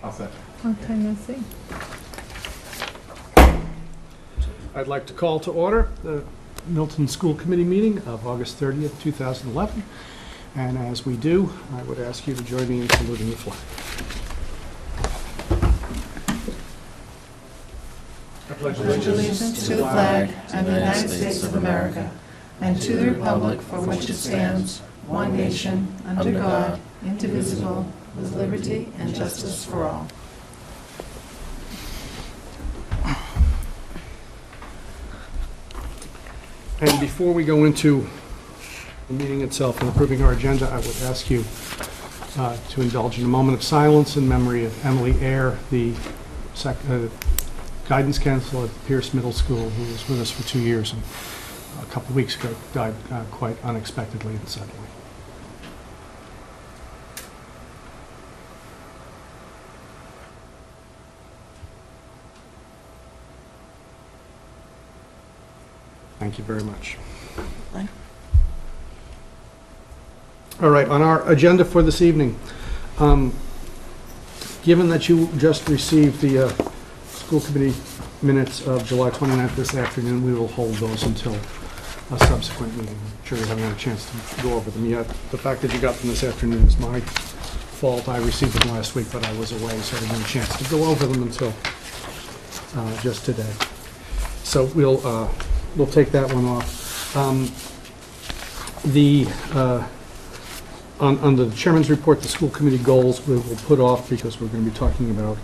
All set. Okay, Missy. I'd like to call to order the Milton School Committee meeting of August 30th, 2011. And as we do, I would ask you to join me in saluting the flag. I pledge Allegiance to the flag of the United States of America and to the republic for which it stands, one nation, under God, indivisible, with liberty and justice for all. And before we go into the meeting itself and approving our agenda, I would ask you to indulge in a moment of silence in memory of Emily Eyre, the guidance counselor at Pierce Middle School, who was with us for 2 years and a couple of weeks ago died quite unexpectedly and suddenly. Thank you very much. Fine. All right, on our agenda for this evening, given that you just received the school committee minutes of July 29th this afternoon, we will hold those until a subsequent meeting. I'm sure you haven't had a chance to go over them yet. The fact that you got them this afternoon is my fault. I received them last week, but I was away, so I didn't have a chance to go over them until just today. So we'll take that one off. Under the chairman's report, the school committee goals we will put off because we're going to be talking about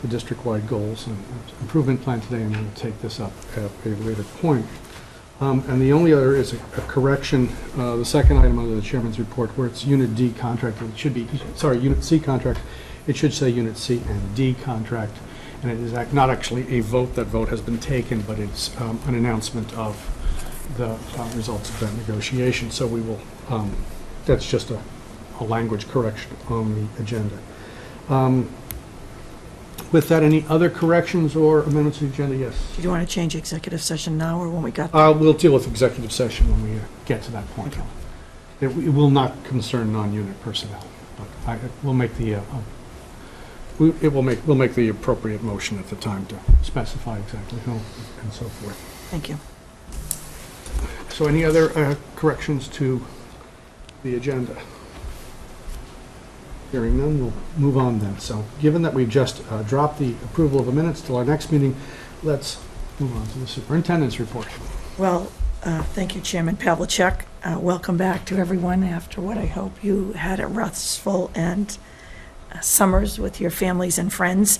the district-wide goals and improvement plan today, and we'll take this up at a later point. And the only other is a correction, the second item under the chairman's report, where it's Unit D contract. It should be, sorry, Unit C contract. It should say Unit C and D contract. And it is not actually a vote. That vote has been taken, but it's an announcement of the results of that negotiation. So we will, that's just a language correction on the agenda. With that, any other corrections or amendments to the agenda? Yes. Do you want to change executive session now or when we got We'll deal with executive session when we get to that point. It will not concern non-unit personnel, but we'll make the we'll make the appropriate motion at the time to specify exactly who and so forth. Thank you. So any other corrections to the agenda? Hearing none, we'll move on then. So given that we've just dropped the approval of the minutes till our next meeting, let's move on to the superintendent's report. Well, thank you, Chairman Pavlicek. Welcome back to everyone after what I hope you had a restful and summers with your families and friends.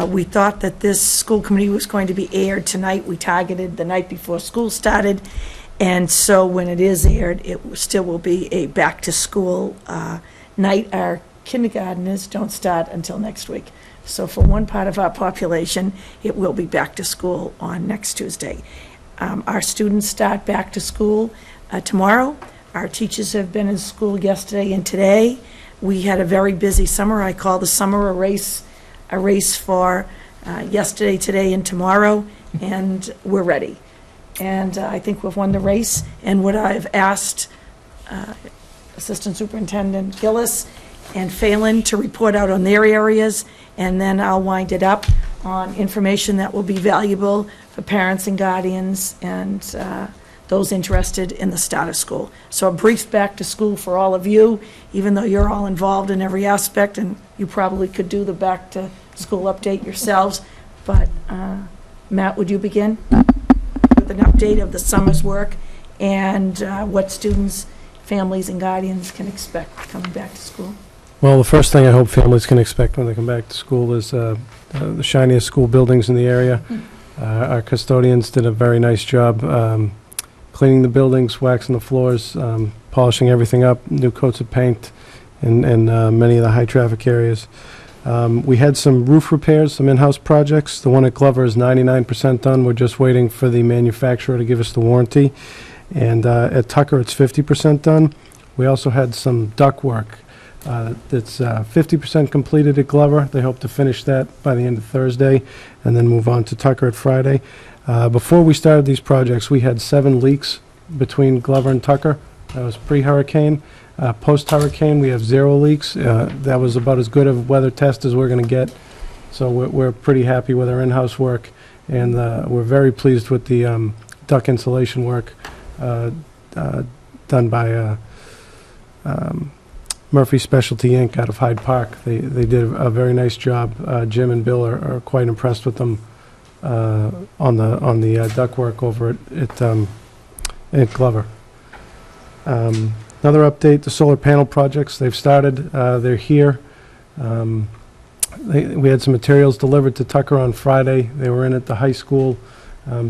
We thought that this school committee was going to be aired tonight. We targeted the night before school started, and so when it is aired, it still will be a back-to-school night. Our kindergarteners don't start until next week. So for one part of our population, it will be back to school on next Tuesday. Our students start back to school tomorrow. Our teachers have been in school yesterday and today. We had a very busy summer. I call the summer a race for yesterday, today, and tomorrow, and we're ready. And I think we've won the race. And what I've asked Assistant Superintendent Gillis and Phelan to report out on their areas, and then I'll wind it up on information that will be valuable for parents and guardians and those interested in the start of school. So a brief back to school for all of you, even though you're all involved in every aspect, and you probably could do the back to school update yourselves. But Matt, would you begin with an update of the summer's work and what students, families, and guardians can expect coming back to school? Well, the first thing I hope families can expect when they come back to school is the shiniest school buildings in the area. Our custodians did a very nice job cleaning the buildings, waxing the floors, polishing everything up, new coats of paint in many of the high-traffic areas. We had some roof repairs, some in-house projects. The one at Glover is 99% done. We're just waiting for the manufacturer to give us the warranty. And at Tucker, it's 50% done. We also had some duct work that's 50% completed at Glover. They hope to finish that by the end of Thursday and then move on to Tucker at Friday. Before we started these projects, we had 7 leaks between Glover and Tucker. That was pre-hurricane. Post-hurricane, we have 0 leaks. That was about as good of a weather test as we're going to get. So we're pretty happy with our in-house work, and we're very pleased with the duct insulation work done by Murphy Specialty Inc. out of Hyde Park. They did a very nice job. Jim and Bill are quite impressed with them on the duct work over at Glover. Another update, the solar panel projects, they've started. They're here. We had some materials delivered to Tucker on Friday. They were in at the high school,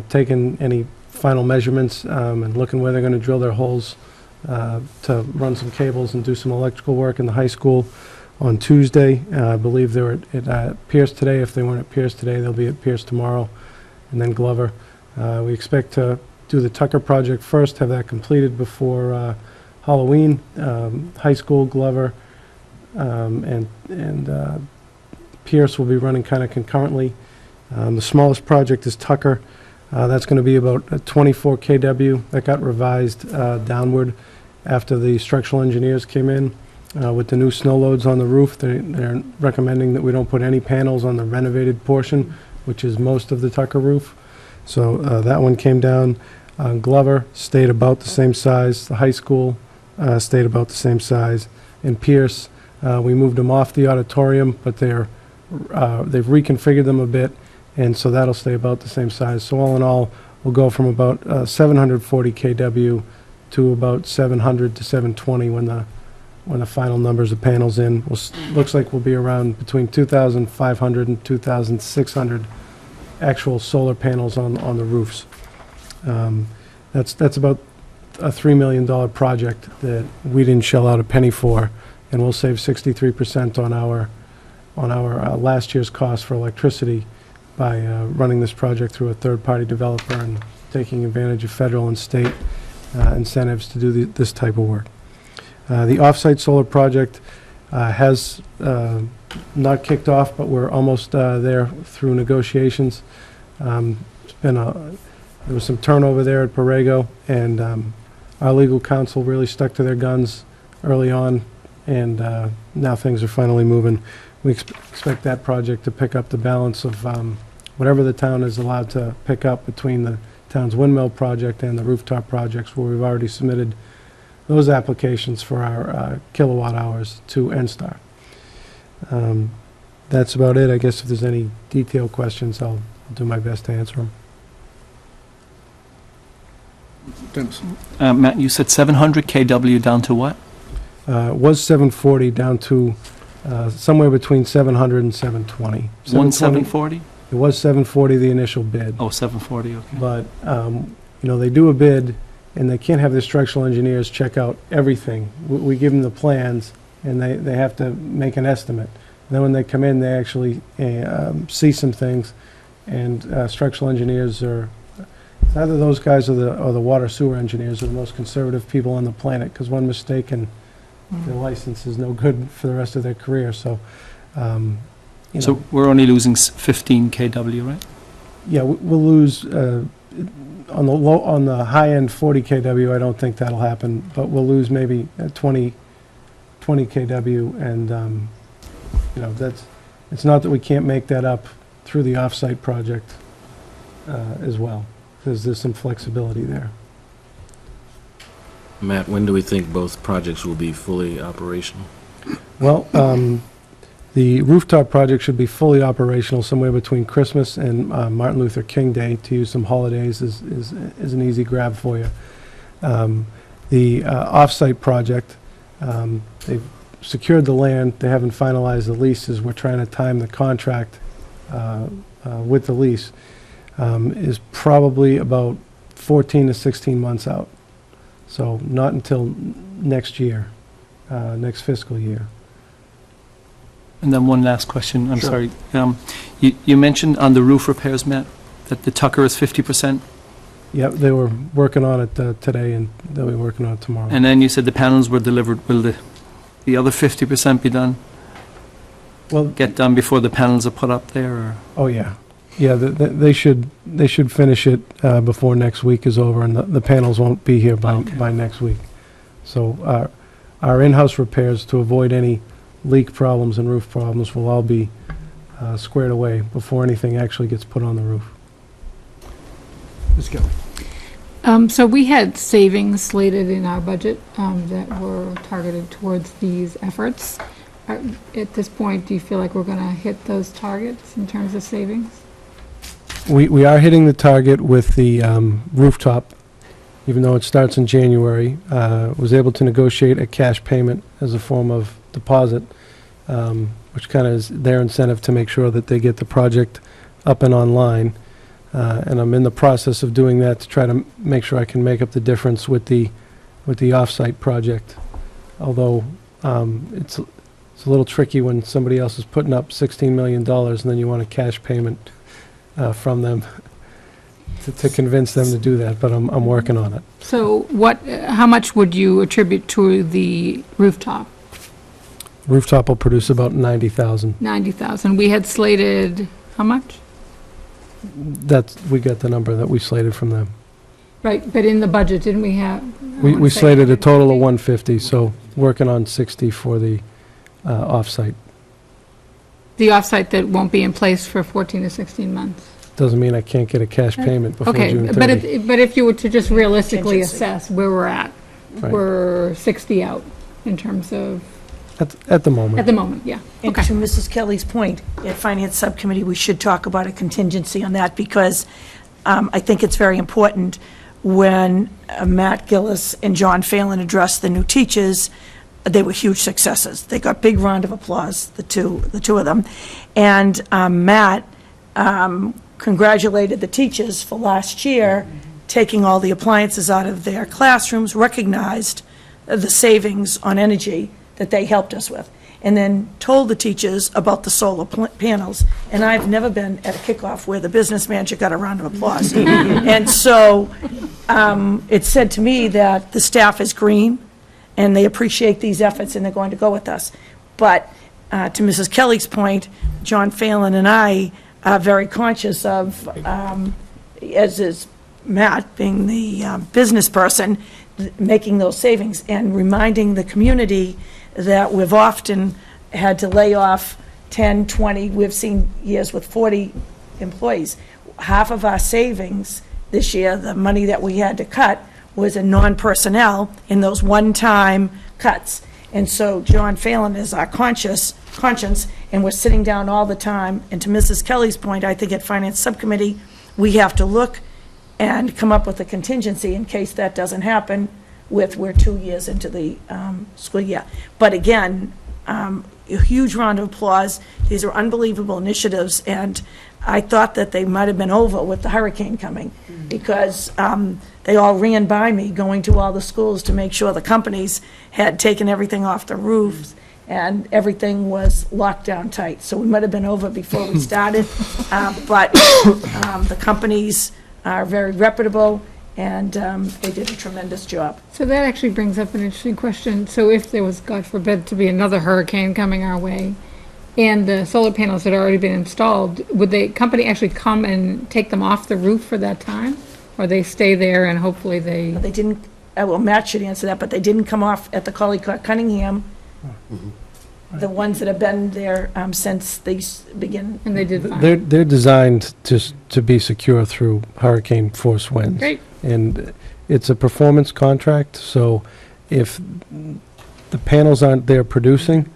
taking any final measurements and looking where they're going to drill their holes to run some cables and do some electrical work in the high school on Tuesday. I believe they were at Pierce today. If they weren't at Pierce today, they'll be at Pierce tomorrow, and then Glover. We expect to do the Tucker project first, have that completed before Halloween. High school, Glover, and Pierce will be running kind of concurrently. The smallest project is Tucker. That's going to be about 24 kW. That got revised downward after the structural engineers came in. With the new snow loads on the roof, they're recommending that we don't put any panels on the renovated portion, which is most of the Tucker roof. So that one came down. Glover stayed about the same size. The high school stayed about the same size. And Pierce, we moved them off the auditorium, but they've reconfigured them a bit, and so that'll stay about the same size. So all in all, we'll go from about 740 kW to about 700 to 720 when the final numbers of panels in. Looks like we'll be around between 2,500 and 2,600 actual solar panels on the roofs. That's about a $3 million project that we didn't shell out a penny for, and we'll save 63% on our last year's cost for electricity by running this project through a third-party developer and taking advantage of federal and state incentives to do this type of work. The off-site solar project has not kicked off, but we're almost there through negotiations. There was some turnover there at Borrego, and our legal counsel really stuck to their guns early on, and now things are finally moving. We expect that project to pick up the balance of whatever the town is allowed to pick up between the town's windmill project and the rooftop projects, where we've already submitted those applications for our kilowatt hours to NSTAR. That's about it. I guess if there's any detailed questions, I'll do my best to answer them. Dennis? Matt, you said 700 kW down to what? It was 740 down to somewhere between 700 and 720. 740? It was 740, the initial bid. Oh, 740, okay. But, they do a bid, and they can't have the structural engineers check out everything. We give them the plans, and they have to make an estimate. Then when they come in, they actually see some things, and structural engineers are, it's either those guys or the water sewer engineers are the most conservative people on the planet, because one mistake and their license is no good for the rest of their career. So, So we're only losing 15 kW, right? Yeah, we'll lose on the high end 40 kW. I don't think that'll happen, but we'll lose maybe 20 kW, and it's not that we can't make that up through the off-site project as well. There's some flexibility there. Matt, when do we think both projects will be fully operational? Well, the rooftop project should be fully operational somewhere between Christmas and Martin Luther King Day. To use some holidays is an easy grab for you. The off-site project, they've secured the land. They haven't finalized the leases. We're trying to time the contract with the lease. Is probably about 14 to 16 months out. So not until next year, next fiscal year. And then one last question, I'm Sure. sorry. You mentioned on the roof repairs, Matt, that the Tucker is 50%, Yep, they were working on it today, and they'll be working on it tomorrow. and then you said the panels were delivered. Will the other 50% be done, Well, get done before the panels are put up there, or? oh yeah, yeah. They should finish it before next week is over, and the panels won't be here by Okay. next week. So our in-house repairs to avoid any leak problems and roof problems will all be squared away before anything actually gets put on the roof. Ms. Kelly? So we had savings slated in our budget that were targeted towards these efforts. At this point, do you feel like we're going to hit those targets in terms of savings? We are hitting the target with the rooftop, even though it starts in January. Was able to negotiate a cash payment as a form of deposit, which kind of is their incentive to make sure that they get the project up and online. And I'm in the process of doing that to try to make sure I can make up the difference with the off-site project. Although it's a little tricky when somebody else is putting up $16 million and then you want a cash payment from them to convince them to do that, but I'm working on it. So how much would you attribute to the rooftop? Rooftop will produce about 90,000. 90,000. We had slated, how much? We got the number that we slated from them. Right, but in the budget, didn't we have? We slated a total of 150, so working on 60 for the off-site. The offsite that won't be in place for 14 to 16 months. Doesn't mean I can't get a cash payment before Okay, June 30. but if you were to just realistically Contingency. assess where we're at, Right. we're 60 out in terms of, At the moment. at the moment, yeah. And Okay. to Mrs. Kelly's point, at Finance Subcommittee, we should talk about a contingency on that, because I think it's very important when Matt Gillis and John Phelan addressed the new teachers. They were huge successes. They got big round of applause, the two of them. And Matt congratulated the teachers for last year, taking all the appliances out of their classrooms, recognized the savings on energy that they helped us with, and then told the teachers about the solar panels. And I've never been at a kickoff where the business manager got a round of applause. And so it said to me that the staff is green, and they appreciate these efforts, and they're going to go with us. But to Mrs. Kelly's point, John Phelan and I are very conscious of, as is Matt, being the business person, making those savings and reminding the community that we've often had to lay off 10, 20, we've seen years with 40 employees. Half of our savings this year, the money that we had to cut, was in non-personnel in those one-time cuts. And so John Phelan is our conscience, and we're sitting down all the time. And to Mrs. Kelly's point, I think at Finance Subcommittee, we have to look and come up with a contingency in case that doesn't happen we're 2 years into the school year. But again, a huge round of applause. These are unbelievable initiatives, and I thought that they might have been over with the hurricane coming, because they all ran by me going to all the schools to make sure the companies had taken everything off the roofs and everything was locked down tight. So we might have been over before we started, but the companies are very reputable, and they did a tremendous job. So that actually brings up an interesting question. So if there was, God forbid, to be another hurricane coming our way, and the solar panels had already been installed, would the company actually come and take them off the roof for that time? Or they stay there and hopefully they... They didn't, well, Matt should answer that, but they didn't come off at the Collycott Cunningham, the ones that have been there since they begin. And they did fine. They're designed to be secure through hurricane force winds. Great. And it's a performance contract, so if the panels aren't there producing,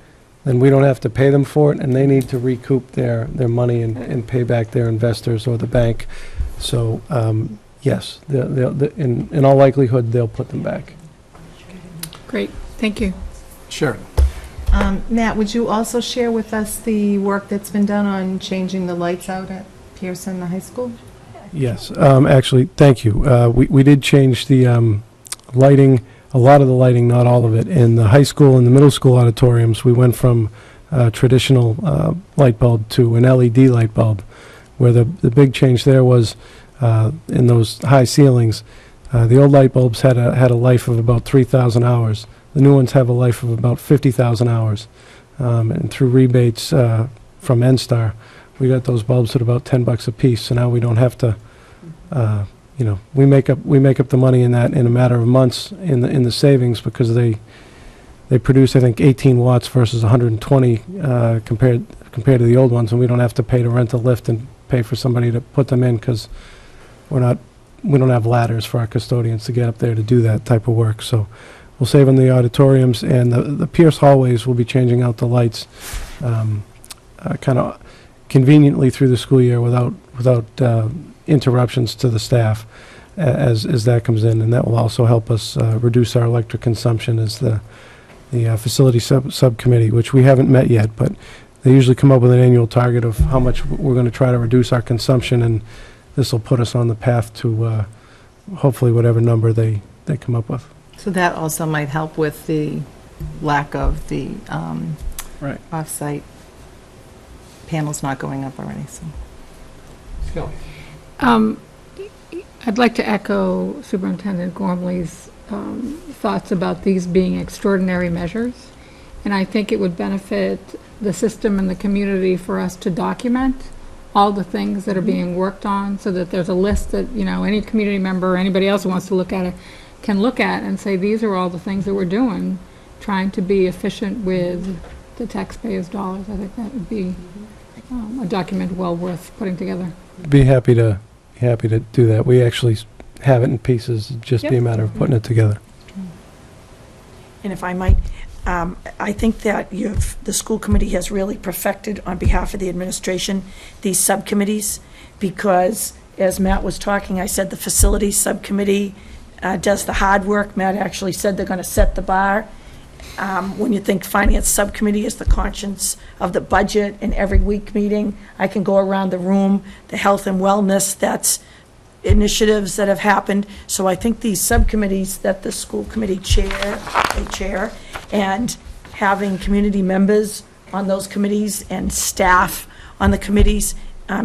then we don't have to pay them for it, and they need to recoup their money and pay back their investors or the bank. So, yes, in all likelihood, they'll put them back. Great, thank you. Sharon? Matt, would you also share with us the work that's been done on changing the lights out at Pearson, the high school? Yes, actually, thank you. We did change the lighting, a lot of the lighting, not all of it. In the high school and the middle school auditoriums, we went from traditional light bulb to an LED light bulb, where the big change there was in those high ceilings. The old light bulbs had a life of about 3,000 hours. The new ones have a life of about 50,000 hours. And through rebates from NSTAR, we got those bulbs at about $10 a piece. So now we don't have to, we make up the money in that in a matter of months in the savings, because they they produce, I think, 18 watts versus 120 compared to the old ones, and we don't have to pay to rent a lift and pay for somebody to put them in, because we don't have ladders for our custodians to get up there to do that type of work. So we'll save on the auditoriums, and the Pierce hallways will be changing out the lights kind of conveniently through the school year without interruptions to the staff as that comes in, and that will also help us reduce our electric consumption as the facility subcommittee, which we haven't met yet, but they usually come up with an annual target of how much we're going to try to reduce our consumption, and this will put us on the path to hopefully whatever number they come up with. So that also might help with the lack of the Right. off-site panels not going up already, so. I'd like to echo Superintendent Gormley's thoughts about these being extraordinary measures. And I think it would benefit the system and the community for us to document all the things that are being worked on, so that there's a list that, any community member or anybody else who wants to look at it can look at and say, these are all the things that we're doing, trying to be efficient with the taxpayers' dollars. I think that would be a document well worth putting together. Be happy to do that. We actually have it in pieces, it'd just be a matter of putting it together. And if I might, I think that the school committee has really perfected, on behalf of the administration, these subcommittees, because as Matt was talking, I said the facilities subcommittee does the hard work. Matt actually said they're going to set the bar. When you think finance subcommittee is the conscience of the budget, in every week meeting, I can go around the room, the health and wellness, that's initiatives that have happened. So I think these subcommittees that the school committee chair, and having community members on those committees and staff on the committees,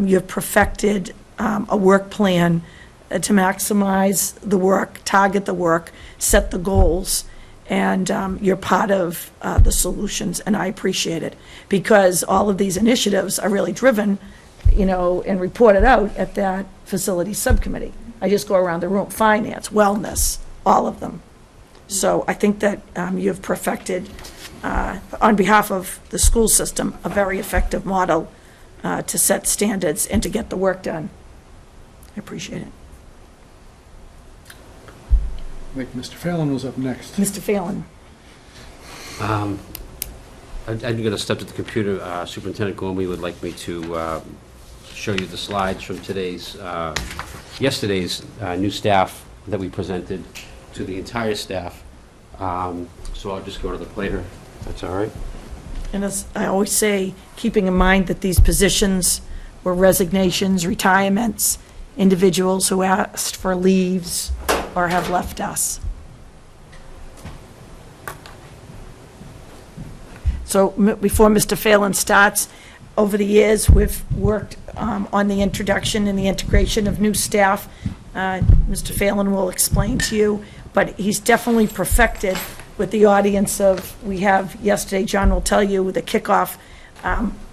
you've perfected a work plan to maximize the work, target the work, set the goals, and you're part of the solutions, and I appreciate it, because all of these initiatives are really driven, and reported out at that facility subcommittee. I just go around the room, finance, wellness, all of them. So I think that you've perfected, on behalf of the school system, a very effective model to set standards and to get the work done. I appreciate it. I think Mr. Fallon was up next. Mr. Phelan. I'm going to step to the computer. Superintendent Gormley would like me to show you the slides from yesterday's new staff that we presented to the entire staff. So I'll just go to the pointer, if that's all right. And as I always say, keeping in mind that these positions were resignations, retirements, individuals who asked for leaves or have left us. So before Mr. Phelan starts, over the years, we've worked on the introduction and the integration of new staff. Mr. Phelan will explain to you, but he's definitely perfected with the audience of, we have yesterday, John will tell you, the kickoff,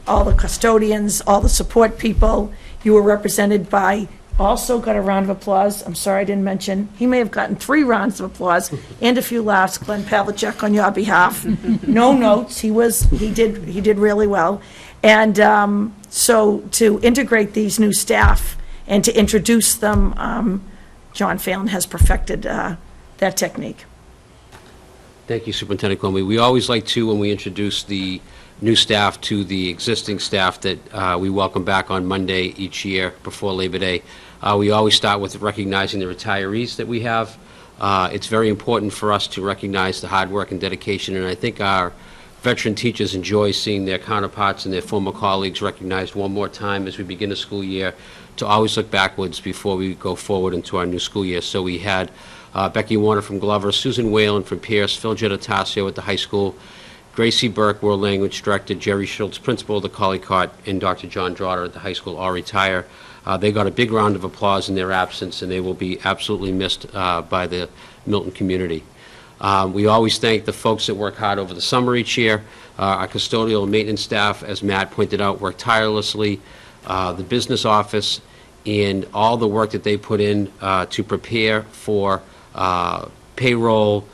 all the custodians, all the support people. You were represented by, also got a round of applause. I'm sorry I didn't mention, he may have gotten 3 rounds of applause and a few laughs, Glenn Pavlicek, on your behalf. No notes, he did really well. And so to integrate these new staff and to introduce them, John Phelan has perfected that technique. Thank you, Superintendent Gormley. We always like to, when we introduce the new staff to the existing staff that we welcome back on Monday each year before Labor Day, we always start with recognizing the retirees that we have. It's very important for us to recognize the hard work and dedication, and I think our veteran teachers enjoy seeing their counterparts and their former colleagues recognized one more time as we begin the school year, to always look backwards before we go forward into our new school year. So we had Becky Warner from Glover, Susan Whalen from Pierce, Phil Gettatasio at the high school, Gracie Burke, World Language Director, Jerry Schultz, Principal of the Collycott, and Dr. John Drotter at the high school all retire. They got a big round of applause in their absence, and they will be absolutely missed by the Milton community. We always thank the folks that work hard over the summer each year. Our custodial and maintenance staff, as Matt pointed out, work tirelessly. The business office and all the work that they put in to prepare for payroll,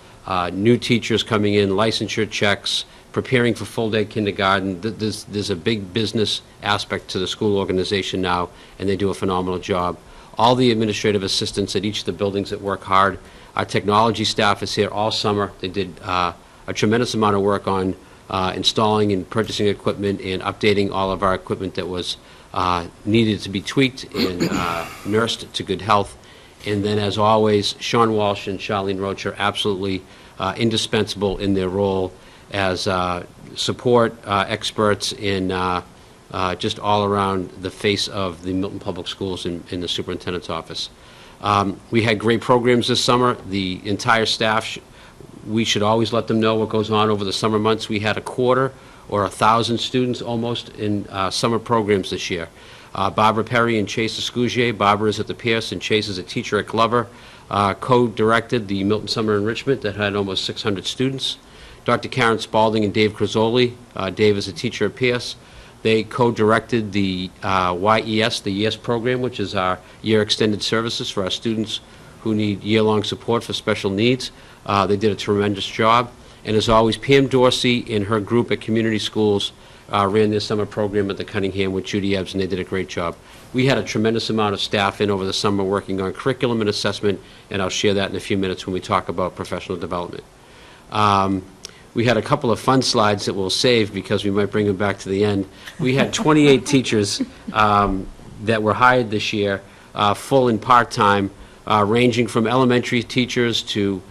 new teachers coming in, licensure checks, preparing for full-day kindergarten. There's a big business aspect to the school organization now, and they do a phenomenal job. All the administrative assistants at each of the buildings that work hard. Our technology staff is here all summer. They did a tremendous amount of work on installing and purchasing equipment and updating all of our equipment that was needed to be tweaked and nursed to good health. And then, as always, Sean Walsh and Charlene Roach are absolutely indispensable in their role as support experts in just all around the face of the Milton Public Schools in the superintendent's office. We had great programs this summer. The entire staff, we should always let them know what goes on over the summer months. We had 250 or 1,000 students almost in summer programs this year. Barbara Perry and Chase Escougier. Barbara is at the Pierce and Chase is a teacher at Glover. Co-directed the Milton Summer Enrichment that had almost 600 students. Dr. Karen Spalding and Dave Crizzoli. Dave is a teacher at Pierce. They co-directed the YES, the YES program, which is our year extended services for our students who need year-long support for special needs. They did a tremendous job. And as always, Pam Dorsey and her group at Community Schools ran their summer program at the Cunningham with Judy Ebbs, and they did a great job. We had a tremendous amount of staff in over the summer working on curriculum and assessment, and I'll share that in a few minutes when we talk about professional development. We had a couple of fun slides that we'll save because we might bring them back to the end. We had 28 teachers that were hired this year, full and part-time, ranging from elementary teachers to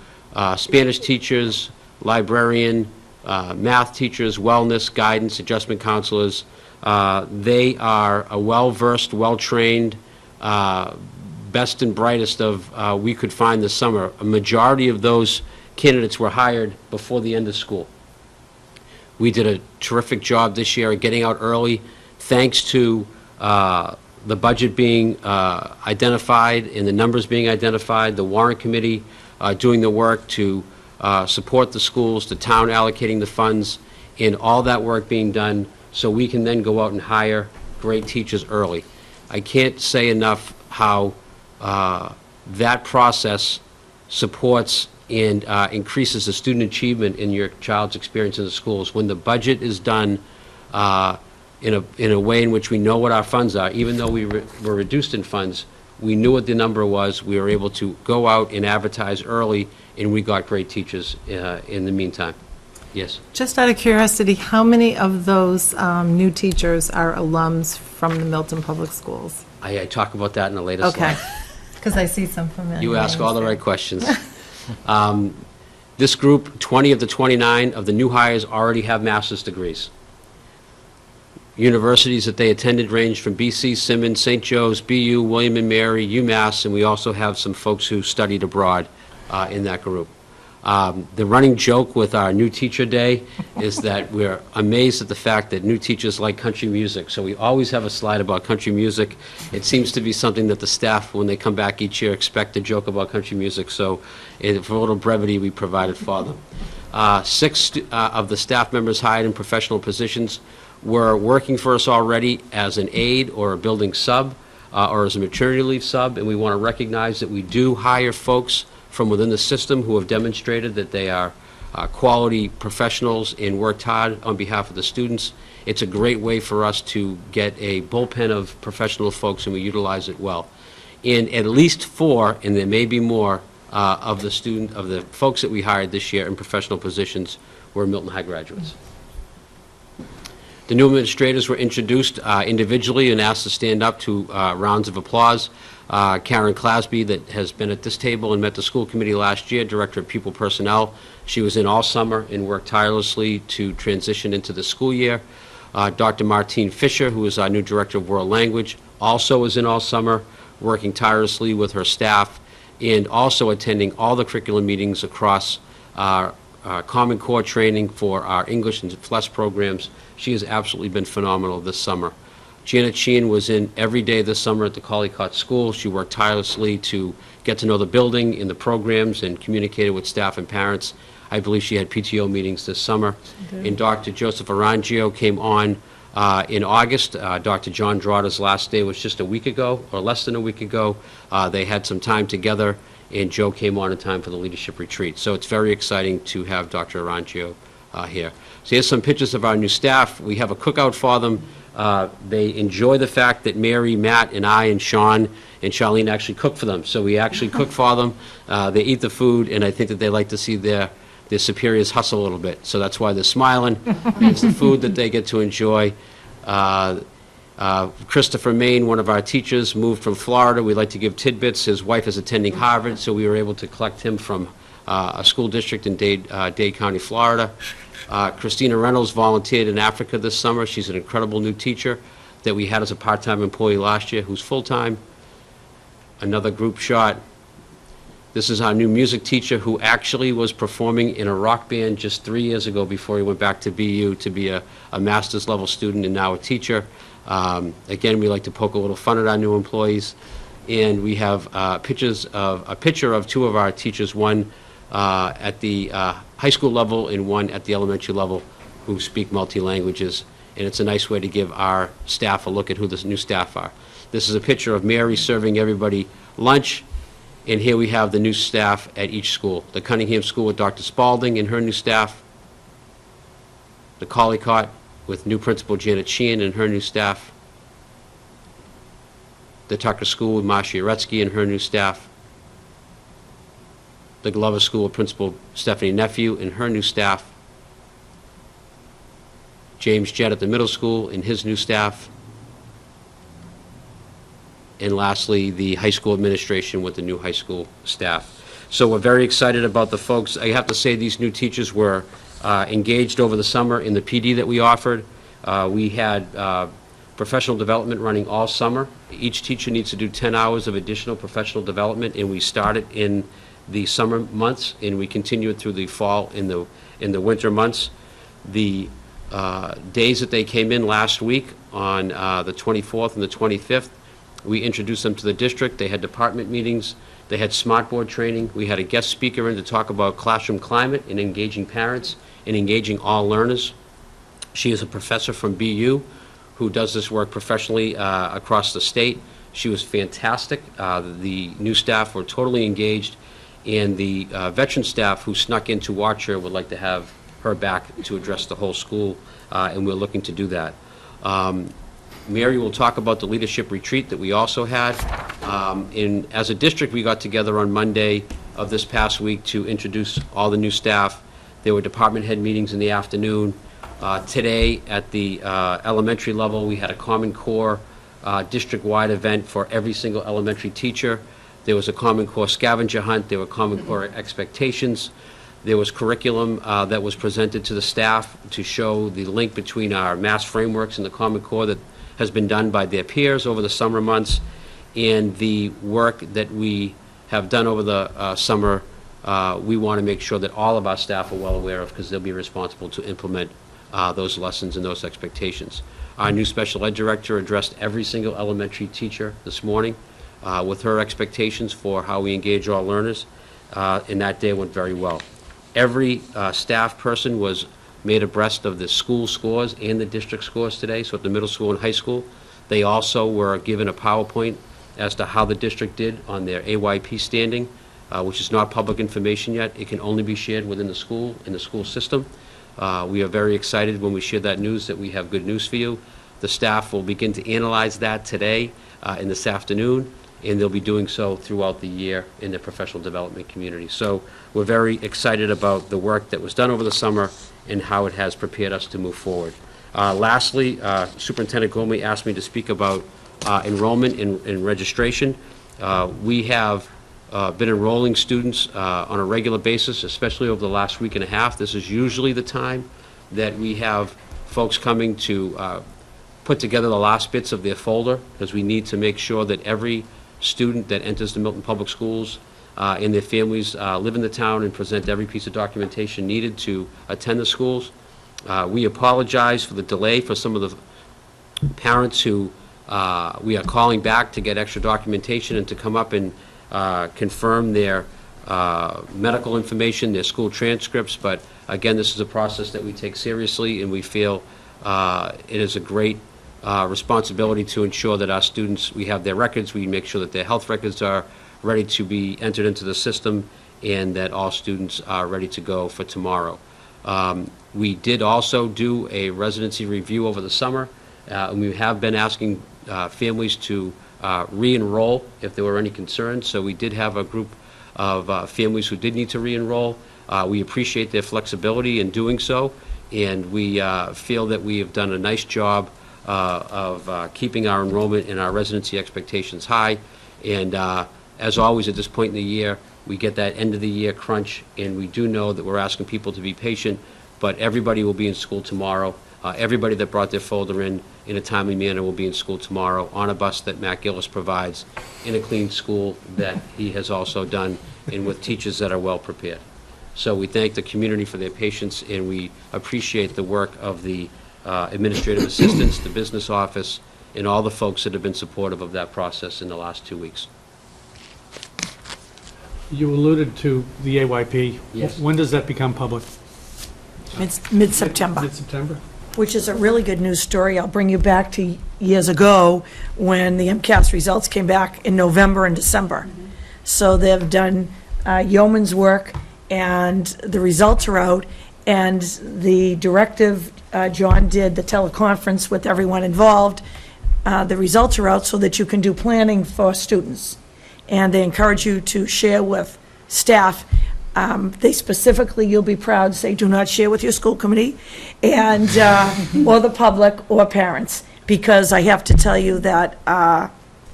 Spanish teachers, librarian, math teachers, wellness, guidance, adjustment counselors. They are a well-versed, well-trained, best and brightest of we could find this summer. A majority of those candidates were hired before the end of school. We did a terrific job this year at getting out early, thanks to the budget being identified and the numbers being identified, the warrant committee doing the work to support the schools, the town allocating the funds, and all that work being done so we can then go out and hire great teachers early. I can't say enough how that process supports and increases the student achievement in your child's experience in the schools. When the budget is done in a way in which we know what our funds are, even though we were reduced in funds, we knew what the number was. We were able to go out and advertise early, and we got great teachers in the meantime. Yes? Just out of curiosity, how many of those new teachers are alums from the Milton Public Schools? I talk about that in a later slide. Okay, because I see some familiar You ask all the names right questions. This group, 20 of the 29 of the new hires already have master's degrees. Universities that they attended ranged from BC, Simmons, St. Joe's, BU, William & Mary, UMass, and we also have some folks who studied abroad in that group. The running joke with our new teacher day is that we're amazed at the fact that new teachers like country music. So we always have a slide about country music. It seems to be something that the staff, when they come back each year, expect to joke about country music. So for a little brevity, we provided for them. 6 of the staff members hired in professional positions were working for us already as an aide or a building sub or as a maternity leave sub, and we want to recognize that we do hire folks from within the system who have demonstrated that they are quality professionals and worked hard on behalf of the students. It's a great way for us to get a bullpen of professional folks, and we utilize it well. And at least 4, and there may be more, of the folks that we hired this year in professional positions were Milton High graduates. The new administrators were introduced individually and asked to stand up to rounds of applause. Karen Clasby, that has been at this table and met the school committee last year, Director of Pupil Personnel. She was in all summer and worked tirelessly to transition into the school year. Dr. Martine Fisher, who is our new Director of World Language, also was in all summer, working tirelessly with her staff and also attending all the curriculum meetings across Common Core training for our English and FLES programs. She has absolutely been phenomenal this summer. Janet Sheehan was in every day this summer at the Collycott School. She worked tirelessly to get to know the building and the programs and communicated with staff and parents. I believe she had PTO meetings this summer. And Dr. Joseph Arangio came on in August. Dr. John Draughter's last day was just a week ago, or less than a week ago. They had some time together, and Joe came on in time for the leadership retreat. So it's very exciting to have Dr. Arancio here. So here's some pictures of our new staff. We have a cookout for them. They enjoy the fact that Mary, Matt, and I, and Sean, and Charlene actually cook for them. So we actually cook for them. They eat the food, and I think that they like to see their superiors hustle a little bit. So that's why they're smiling. It's the food that they get to enjoy. Christopher Maine, one of our teachers, moved from Florida. We like to give tidbits. His wife is attending Harvard, so we were able to collect him from a school district in Dade County, Florida. Christina Reynolds volunteered in Africa this summer. She's an incredible new teacher that we had as a part-time employee last year who's full-time. Another group shot. This is our new music teacher who actually was performing in a rock band just 3 years ago before he went back to BU to be a master's level student and now a teacher. Again, we like to poke a little fun at our new employees. And we have a picture of two of our teachers, one at the high school level and one at the elementary level, who speak multi-languages. And it's a nice way to give our staff a look at who the new staff are. This is a picture of Mary serving everybody lunch. And here we have the new staff at each school. The Cunningham School with Dr. Spalding and her new staff. The Collycott with new principal Janet Sheehan and her new staff. The Tucker School with Marcia Uretsky and her new staff. The Glover School with Principal Stephanie Nephew and her new staff. James Jett at the middle school and his new staff. And lastly, the high school administration with the new high school staff. So we're very excited about the folks. I have to say these new teachers were engaged over the summer in the PD that we offered. We had professional development running all summer. Each teacher needs to do 10 hours of additional professional development, and we started in the summer months, and we continue it through the fall in the winter months. The days that they came in last week on the 24th and the 25th, we introduced them to the district. They had department meetings. They had smart board training. We had a guest speaker in to talk about classroom climate and engaging parents and engaging all learners. She is a professor from BU who does this work professionally across the state. She was fantastic. The new staff were totally engaged, and the veteran staff who snuck in to watch her would like to have her back to address the whole school, and we're looking to do that. Mary will talk about the leadership retreat that we also had. As a district, we got together on Monday of this past week to introduce all the new staff. There were department head meetings in the afternoon. Today, at the elementary level, we had a Common Core district-wide event for every single elementary teacher. There was a Common Core scavenger hunt. There were Common Core expectations. There was curriculum that was presented to the staff to show the link between our mass frameworks and the Common Core that has been done by their peers over the summer months, and the work that we have done over the summer, we want to make sure that all of our staff are well aware of, because they'll be responsible to implement those lessons and those expectations. Our new special ed director addressed every single elementary teacher this morning with her expectations for how we engage all learners, and that day went very well. Every staff person was made abreast of the school scores and the district scores today. So at the middle school and high school, they also were given a PowerPoint as to how the district did on their AYP standing, which is not public information yet. It can only be shared within the school, in the school system. We are very excited when we share that news that we have good news for you. The staff will begin to analyze that today and this afternoon, and they'll be doing so throughout the year in the professional development community. So we're very excited about the work that was done over the summer and how it has prepared us to move forward. Lastly, Superintendent Gormley asked me to speak about enrollment and registration. We have been enrolling students on a regular basis, especially over the last week and a half. This is usually the time that we have folks coming to put together the last bits of their folder, because we need to make sure that every student that enters the Milton Public Schools and their families live in the town and present every piece of documentation needed to attend the schools. We apologize for the delay for some of the parents who we are calling back to get extra documentation and to come up and confirm their medical information, their school transcripts. But again, this is a process that we take seriously, and we feel it is a great responsibility to ensure that our students, we have their records, we make sure that their health records are ready to be entered into the system, and that all students are ready to go for tomorrow. We did also do a residency review over the summer, and we have been asking families to re-enroll if there were any concerns. So we did have a group of families who did need to re-enroll. We appreciate their flexibility in doing so, and we feel that we have done a nice job of keeping our enrollment and our residency expectations high. And as always, at this point in the year, we get that end-of-the-year crunch, and we do know that we're asking people to be patient, but everybody will be in school tomorrow. Everybody that brought their folder in a timely manner will be in school tomorrow on a bus that Matt Gillis provides, in a clean school that he has also done, and with teachers that are well-prepared. So we thank the community for their patience, and we appreciate the work of the administrative assistants, the business office, and all the folks that have been supportive of that process in the last 2 weeks. You alluded to the AYP. Yes. When does that become public? It's mid-September, Mid-September? which is a really good news story. I'll bring you back to years ago when the MCAS results came back in November and December. So they've done yeoman's work, and the results are out, and the directive, John did the teleconference with everyone involved. The results are out so that you can do planning for students. And they encourage you to share with staff. They specifically, you'll be proud, say, do not share with your school committee, and, or the public, or parents, because I have to tell you that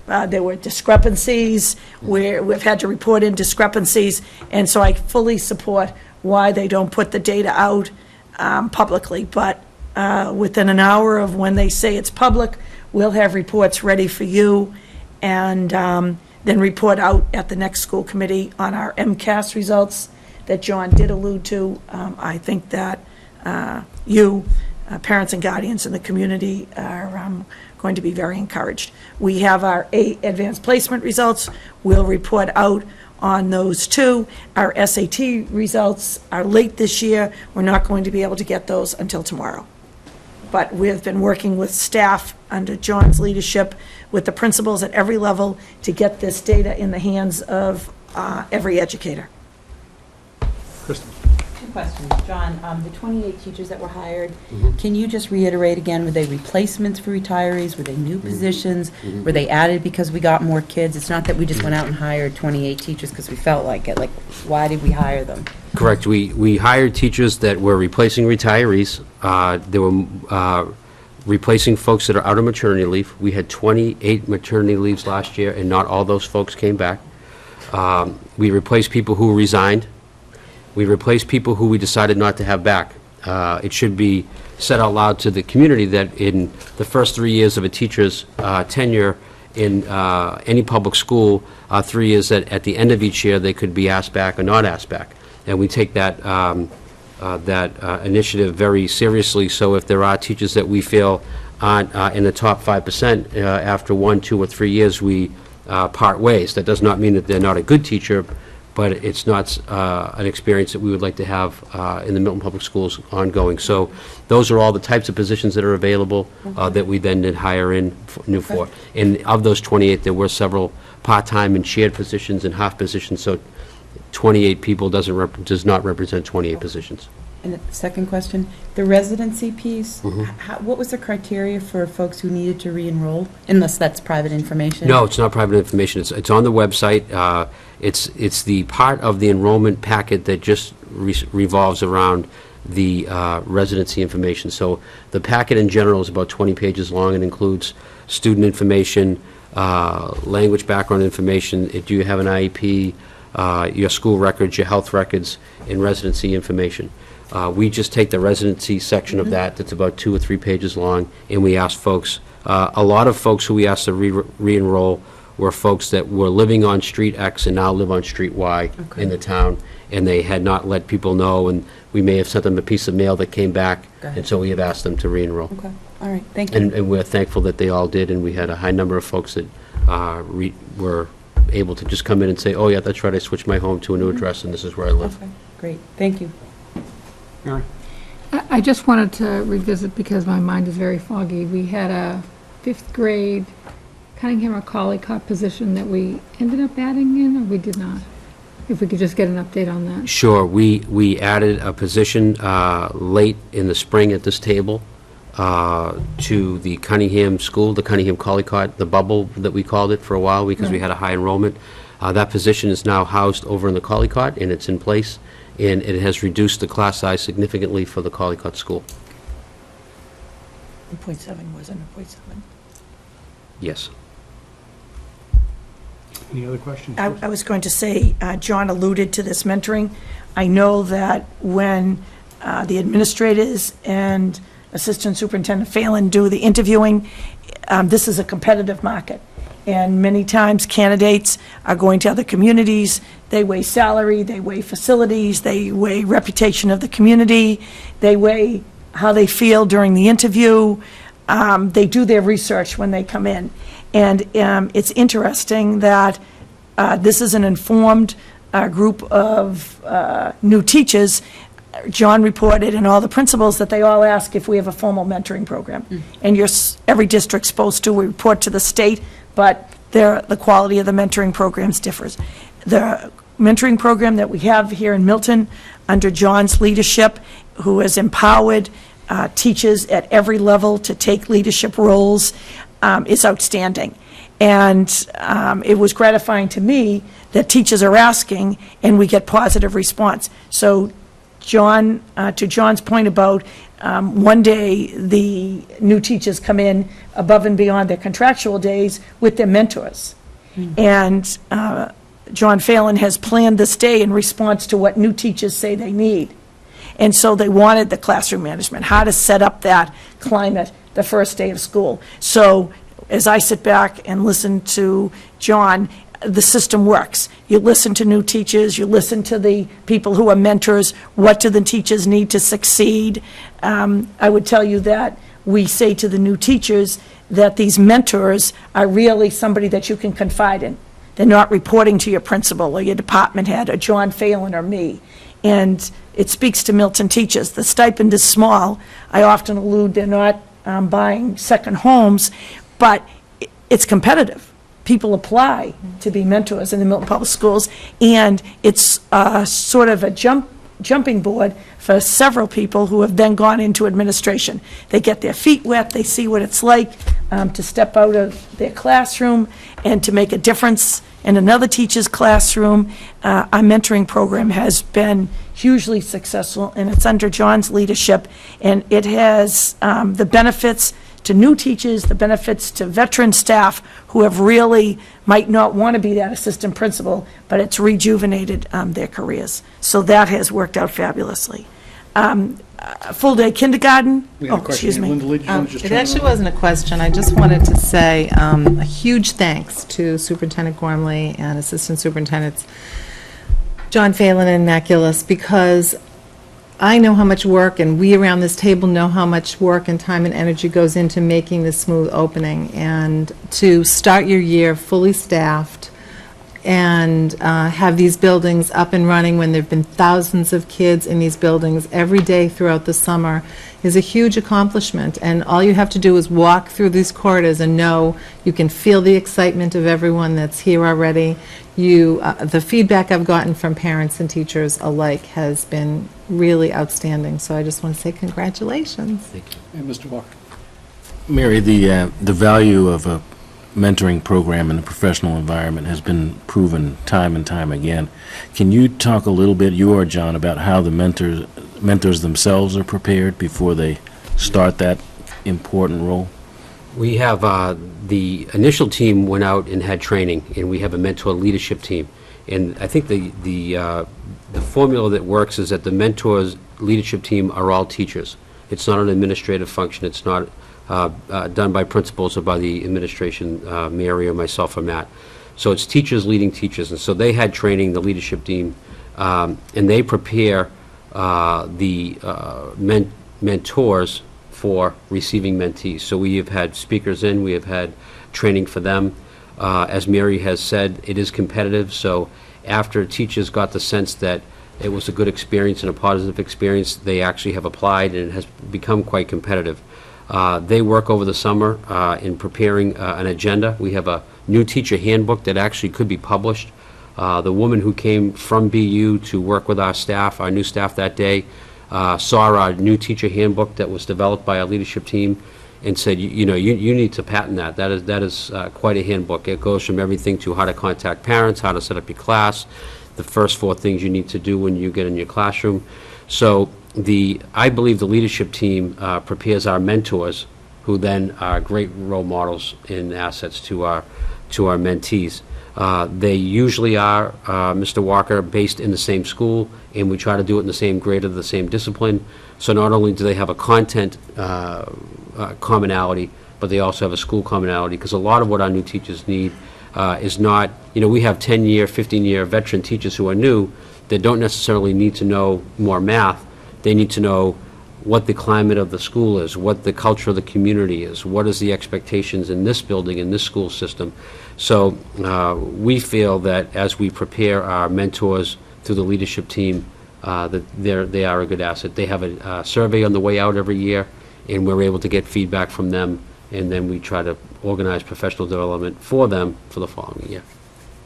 there were discrepancies, where we've had to report in discrepancies, and so I fully support why they don't put the data out publicly. But within an hour of when they say it's public, we'll have reports ready for you, and then report out at the next school committee on our MCAS results that John did allude to. I think that you, parents and guardians in the community, are going to be very encouraged. We have our advanced placement results. We'll report out on those too. Our SAT results are late this year. We're not going to be able to get those until tomorrow. But we've been working with staff under John's leadership, with the principals at every level, to get this data in the hands of every educator. Kristen? Two questions. John, the 28 teachers that were hired, can you just reiterate again, were they replacements for retirees? Were they new positions? Were they added because we got more kids? It's not that we just went out and hired 28 teachers because we felt like it. Like, why did we hire them? Correct. We hired teachers that were replacing retirees. They were replacing folks that are out of maternity leave. We had 28 maternity leaves last year, and not all those folks came back. We replaced people who resigned. We replaced people who we decided not to have back. It should be said out loud to the community that in the first 3 years of a teacher's tenure in any public school, 3 years that at the end of each year they could be asked back or not asked back. And we take that initiative very seriously. So if there are teachers that we feel aren't in the top 5% after 1, 2, or 3 years, we part ways. That does not mean that they're not a good teacher, but it's not an experience that we would like to have in the Milton Public Schools ongoing. So those are all the types of positions that are available that we then did hire in new for. And of those 28, there were several part-time and shared positions and half positions. So 28 people does not represent 28 positions. And the second question, the residency piece, what was the criteria for folks who needed to re-enroll? Unless that's private information? No, it's not private information. It's on the website. It's the part of the enrollment packet that just revolves around the residency information. So the packet in general is about 20 pages long and includes student information, language background information, do you have an IEP, your school records, your health records, and residency information. We just take the residency section of that, that's about 2 or 3 pages long, and we ask folks, a lot of folks who we asked to re-enroll were folks that were living on Street X and now live on Street Y in the town, and they had not let people know, and we may have sent them a piece of mail that came back, and so we have asked them to re-enroll. Okay, all right, thank you. And we're thankful that they all did, and we had a high number of folks that were able to just come in and say, oh yeah, that's right, I switched my home to a new address, and this is where I live. Okay, great, thank you. Mary? I just wanted to revisit, because my mind is very foggy. We had a 5th grade Cunningham or Collycott position that we ended up adding in, or we did not? If we could just get an update on that. Sure, we added a position late in the spring at this table to the Cunningham School, the Cunningham Collycott, the bubble that we called it for a while because we had a high enrollment. That position is now housed over in the Collycott, and it's in place, and it has reduced the class size significantly for the Collycott School. 0.7 wasn't a 0.7. Yes. Any other questions? I was going to say, John alluded to this mentoring. I know that when the administrators and Assistant Superintendent Phelan do the interviewing, this is a competitive market. And many times candidates are going to other communities, they weigh salary, they weigh facilities, they weigh reputation of the community, they weigh how they feel during the interview. They do their research when they come in. And it's interesting that this is an informed group of new teachers. John reported, and all the principals, that they all ask if we have a formal mentoring program. And every district's supposed to report to the state, but the quality of the mentoring programs differs. The mentoring program that we have here in Milton, under John's leadership, who has empowered teachers at every level to take leadership roles, is outstanding. And it was gratifying to me that teachers are asking, and we get positive response. So John, to John's point about one day the new teachers come in above and beyond their contractual days with their mentors. And John Phelan has planned this day in response to what new teachers say they need. And so they wanted the classroom management, how to set up that climate the first day of school. So as I sit back and listen to John, the system works. You listen to new teachers, you listen to the people who are mentors, what do the teachers need to succeed? I would tell you that we say to the new teachers that these mentors are really somebody that you can confide in. They're not reporting to your principal or your department head or John Phelan or me. And it speaks to Milton teachers. The stipend is small. I often allude they're not buying second homes, but it's competitive. People apply to be mentors in the Milton Public Schools, and it's sort of a jumping board for several people who have then gone into administration. They get their feet wet, they see what it's like to step out of their classroom and to make a difference in another teacher's classroom. Our mentoring program has been hugely successful, and it's under John's leadership, and it has the benefits to new teachers, the benefits to veteran staff who have really might not want to be that assistant principal, but it's rejuvenated their careers. So that has worked out fabulously. Full-day kindergarten. We had a Oh, question. excuse me. Linda Lee, did you want to just It turn actually around? wasn't a question. I just wanted to say a huge thanks to Superintendent Gormley and Assistant Superintendents John Phelan and Maculus, because I know how much work, and we around this table know how much work and time and energy goes into making this smooth opening. And to start your year fully staffed and have these buildings up and running when there have been thousands of kids in these buildings every day throughout the summer is a huge accomplishment. And all you have to do is walk through these corridors and know you can feel the excitement of everyone that's here already. The feedback I've gotten from parents and teachers alike has been really outstanding. So I just want to say congratulations. Thank you. And Mr. Walker. Mary, the value of a mentoring program in a professional environment has been proven time and time again. Can you talk a little bit, you or John, about how the mentors themselves are prepared before they start that important role? We have, the initial team went out and had training, and we have a mentor leadership team. And I think the formula that works is that the mentors leadership team are all teachers. It's not an administrative function. It's not done by principals or by the administration, Mary or myself or Matt. So it's teachers leading teachers. And so they had training, the leadership team, and they prepare the mentors for receiving mentees. So we have had speakers in, we have had training for them. As Mary has said, it is competitive, so after teachers got the sense that it was a good experience and a positive experience, they actually have applied, and it has become quite competitive. They work over the summer in preparing an agenda. We have a new teacher handbook that actually could be published. The woman who came from BU to work with our staff, our new staff that day, saw our new teacher handbook that was developed by our leadership team and said, you need to patent that. That is quite a handbook. It goes from everything to how to contact parents, how to set up your class, the first 4 things you need to do when you get in your classroom. So I believe the leadership team prepares our mentors, who then are great role models and assets to our mentees. They usually are, Mr. Walker, based in the same school, and we try to do it in the same grade or the same discipline. So not only do they have a content commonality, but they also have a school commonality, because a lot of what our new teachers need is not, we have 10-year, 15-year veteran teachers who are new that don't necessarily need to know more math. They need to know what the climate of the school is, what the culture of the community is, what is the expectations in this building, in this school system. So we feel that as we prepare our mentors through the leadership team, that they are a good asset. They have a survey on the way out every year, and we're able to get feedback from them, and then we try to organize professional development for them for the following year.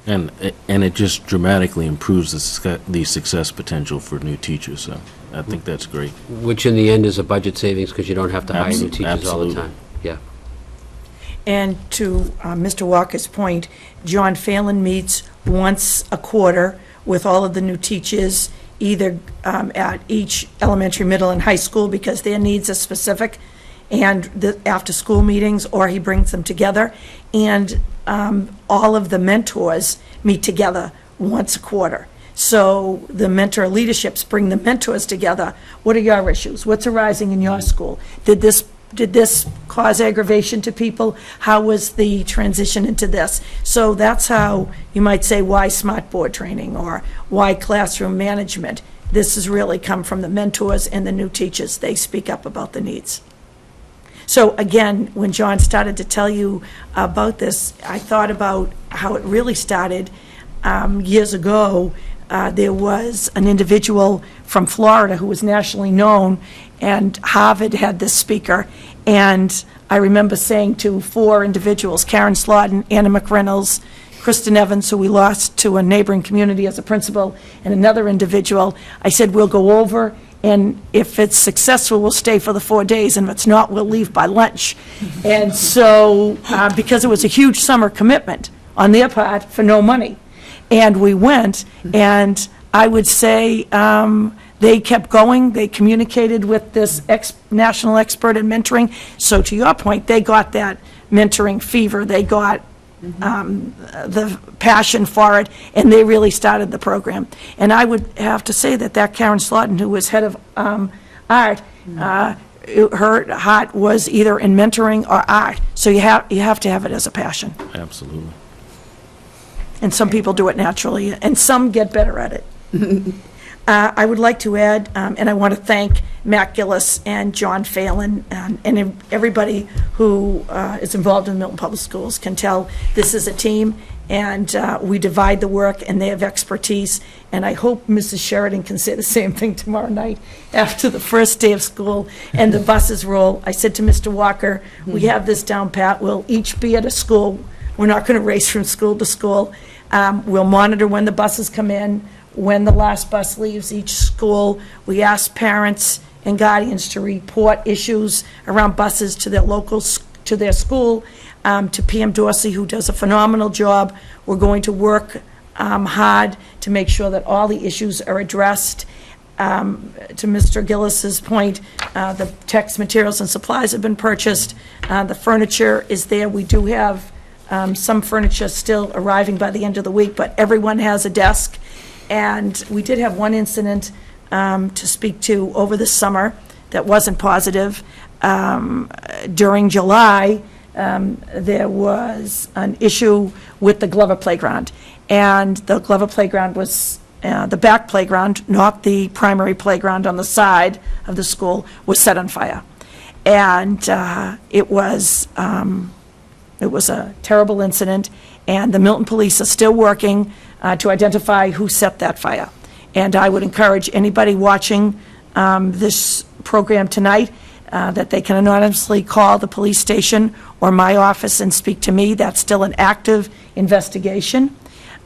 And it just dramatically improves the success potential for new teachers, so I think that's great. Which in the end is a budget savings, because you don't have to hire new teachers all the Absolutely. time. Yeah. And to Mr. Walker's point, John Phelan meets once a quarter with all of the new teachers, either at each elementary, middle, and high school, because their needs are specific, and the after-school meetings, or he brings them together. And all of the mentors meet together once a quarter. So the mentor leaderships bring the mentors together. What are your issues? What's arising in your school? Did this cause aggravation to people? How was the transition into this? So that's how you might say, why smart board training, or why classroom management? This has really come from the mentors and the new teachers. They speak up about the needs. So again, when John started to tell you about this, I thought about how it really started years ago. There was an individual from Florida who was nationally known, and Harvard had this speaker. And I remember saying to 4 individuals, Karen Slaughton, Anna McReynolds, Kristen Evans, who we lost to a neighboring community as a principal, and another individual, I said, we'll go over, and if it's successful, we'll stay for the 4 days, and if it's not, we'll leave by lunch. And so, because it was a huge summer commitment on their part for no money. And we went, and I would say they kept going. They communicated with this national expert in mentoring. So to your point, they got that mentoring fever. They got the passion for it, and they really started the program. And I would have to say that Karen Slaughton, who was head of art, her heart was either in mentoring or art. So you have to have it as a passion. Absolutely. And some people do it naturally, and some get better at it. I would like to add, and I want to thank Matt Gillis and John Phelan, and everybody who is involved in Milton Public Schools can tell this is a team, and we divide the work, and they have expertise. And I hope Mrs. Sheridan can say the same thing tomorrow night after the first day of school and the buses roll. I said to Mr. Walker, we have this down pat. We'll each be at a school. We're not going to race from school to school. We'll monitor when the buses come in, when the last bus leaves each school. We ask parents and guardians to report issues around buses to their school, to PM Dorsey, who does a phenomenal job. We're going to work hard to make sure that all the issues are addressed. To Mr. Gillis's point, the text materials and supplies have been purchased. The furniture is there. We do have some furniture still arriving by the end of the week, but everyone has a desk. And we did have one incident to speak to over the summer that wasn't positive. During July, there was an issue with the Glover Playground. And the Glover Playground was, the back playground, not the primary playground on the side of the school, was set on fire. And it was a terrible incident, and the Milton Police are still working to identify who set that fire. And I would encourage anybody watching this program tonight that they can anonymously call the police station or my office and speak to me. That's still an active investigation.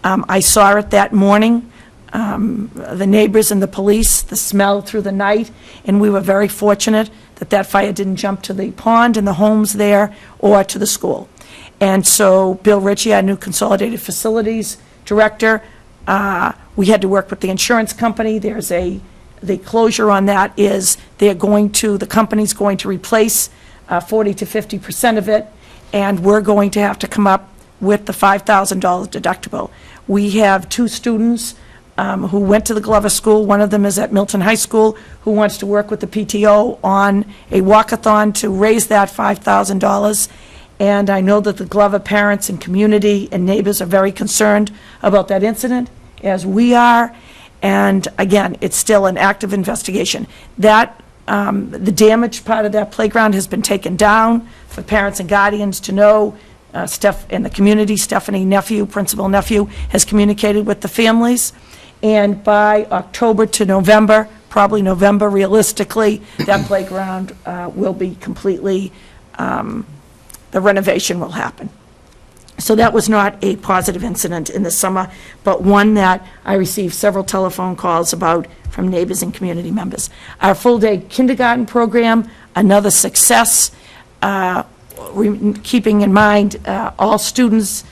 I saw it that morning, the neighbors and the police, the smell through the night, and we were very fortunate that that fire didn't jump to the pond and the homes there or to the school. And so Bill Ritchie, our new Consolidated Facilities Director, we had to work with the insurance company. The closure on that is the company's going to replace 40 to 50% of it, and we're going to have to come up with the $5,000 deductible. We have 2 students who went to the Glover School. One of them is at Milton High School, who wants to work with the PTO on a walkathon to raise that $5,000. And I know that the Glover parents and community and neighbors are very concerned about that incident, as we are. And again, it's still an active investigation. The damaged part of that playground has been taken down for parents and guardians to know. Steph in the community, Stephanie Nephew, Principal Nephew, has communicated with the families. And by October to November, probably November realistically, that playground will be completely, the renovation will happen. So that was not a positive incident in the summer, but one that I received several telephone calls about from neighbors and community members. Our full-day kindergarten program, another success, keeping in mind all students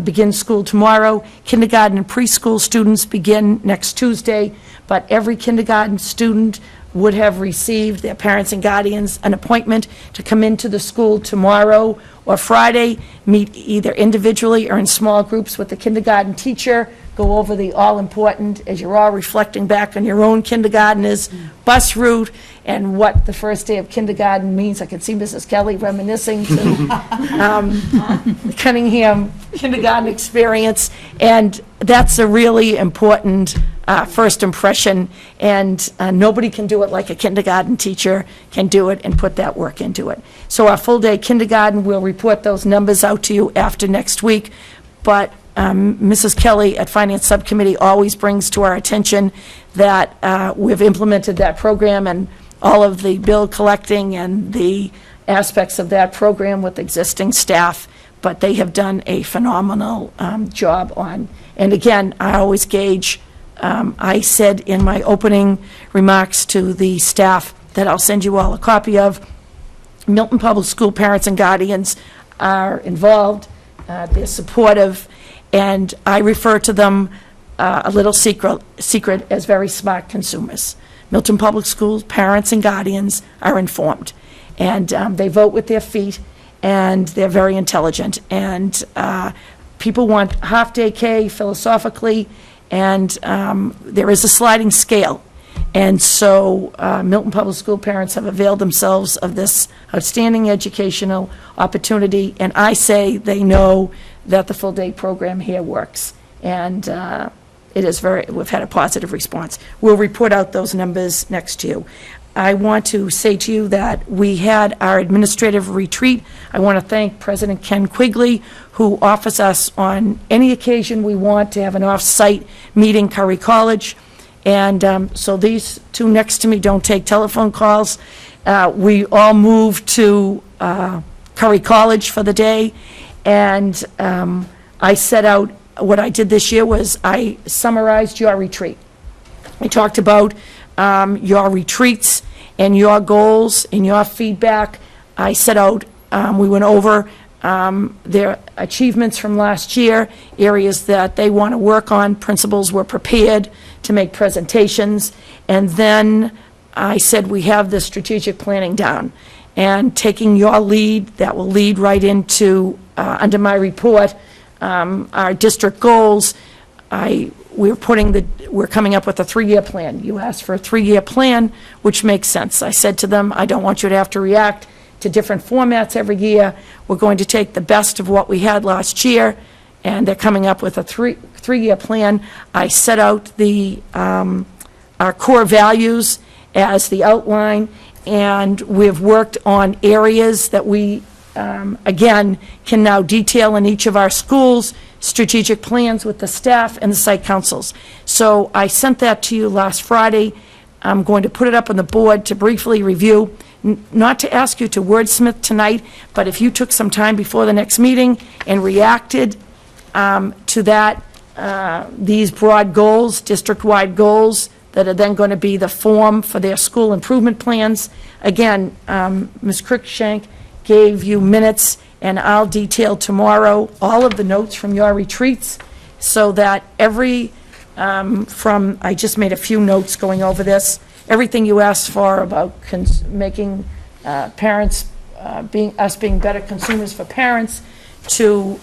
begin school tomorrow. Kindergarten and preschool students begin next Tuesday, but every kindergarten student would have received, their parents and guardians, an appointment to come into the school tomorrow or Friday, meet either individually or in small groups with the kindergarten teacher, go over the all-important, as you're all reflecting back on your own kindergartners, bus route, and what the first day of kindergarten means. I can see Mrs. Kelly reminiscing to the Cunningham kindergarten experience, and that's a really important first impression, and nobody can do it like a kindergarten teacher can do it and put that work into it. So our full-day kindergarten, we'll report those numbers out to you after next week, but Mrs. Kelly at Finance Subcommittee always brings to our attention that we've implemented that program and all of the bill collecting and the aspects of that program with existing staff, but they have done a phenomenal job on. And again, I always gauge, I said in my opening remarks to the staff that I'll send you all a copy of, Milton Public School parents and guardians are involved, they're supportive, and I refer to them, a little secret, as very smart consumers. Milton Public Schools parents and guardians are informed, and they vote with their feet, and they're very intelligent, and people want half-day K philosophically, and there is a sliding scale. And so Milton Public School parents have availed themselves of this outstanding educational opportunity, and I say they know that the full-day program here works. And it is we've had a positive response. We'll report out those numbers next to you. I want to say to you that we had our administrative retreat. I want to thank President Ken Quigley, who offers us on any occasion we want to have an off-site meeting, Curry College. And so these 2 next to me don't take telephone calls. We all moved to Curry College for the day, and I set out, what I did this year was I summarized your retreat. I talked about your retreats and your goals and your feedback. I set out, we went over their achievements from last year, areas that they want to work on. Principals were prepared to make presentations, and then I said we have the strategic planning down, and taking your lead, that will lead right into, under my report, our district goals. We're coming up with a 3-year plan. You asked for a 3-year plan, which makes sense. I said to them, I don't want you to have to react to different formats every year. We're going to take the best of what we had last year, and they're coming up with a three-year plan. I set out our core values as the outline, and we've worked on areas that we, again, can now detail in each of our schools, strategic plans with the staff and the site councils. So I sent that to you last Friday. I'm going to put it up on the board to briefly review, not to ask you to wordsmith tonight, but if you took some time before the next meeting and reacted to that, these broad goals, district-wide goals, that are then going to be the form for their school improvement plans. Again, Ms. Cruikshank gave you minutes, and I'll detail tomorrow all of the notes from your retreats, so that I just made a few notes going over this, everything you asked for about making parents, us being better consumers for parents, to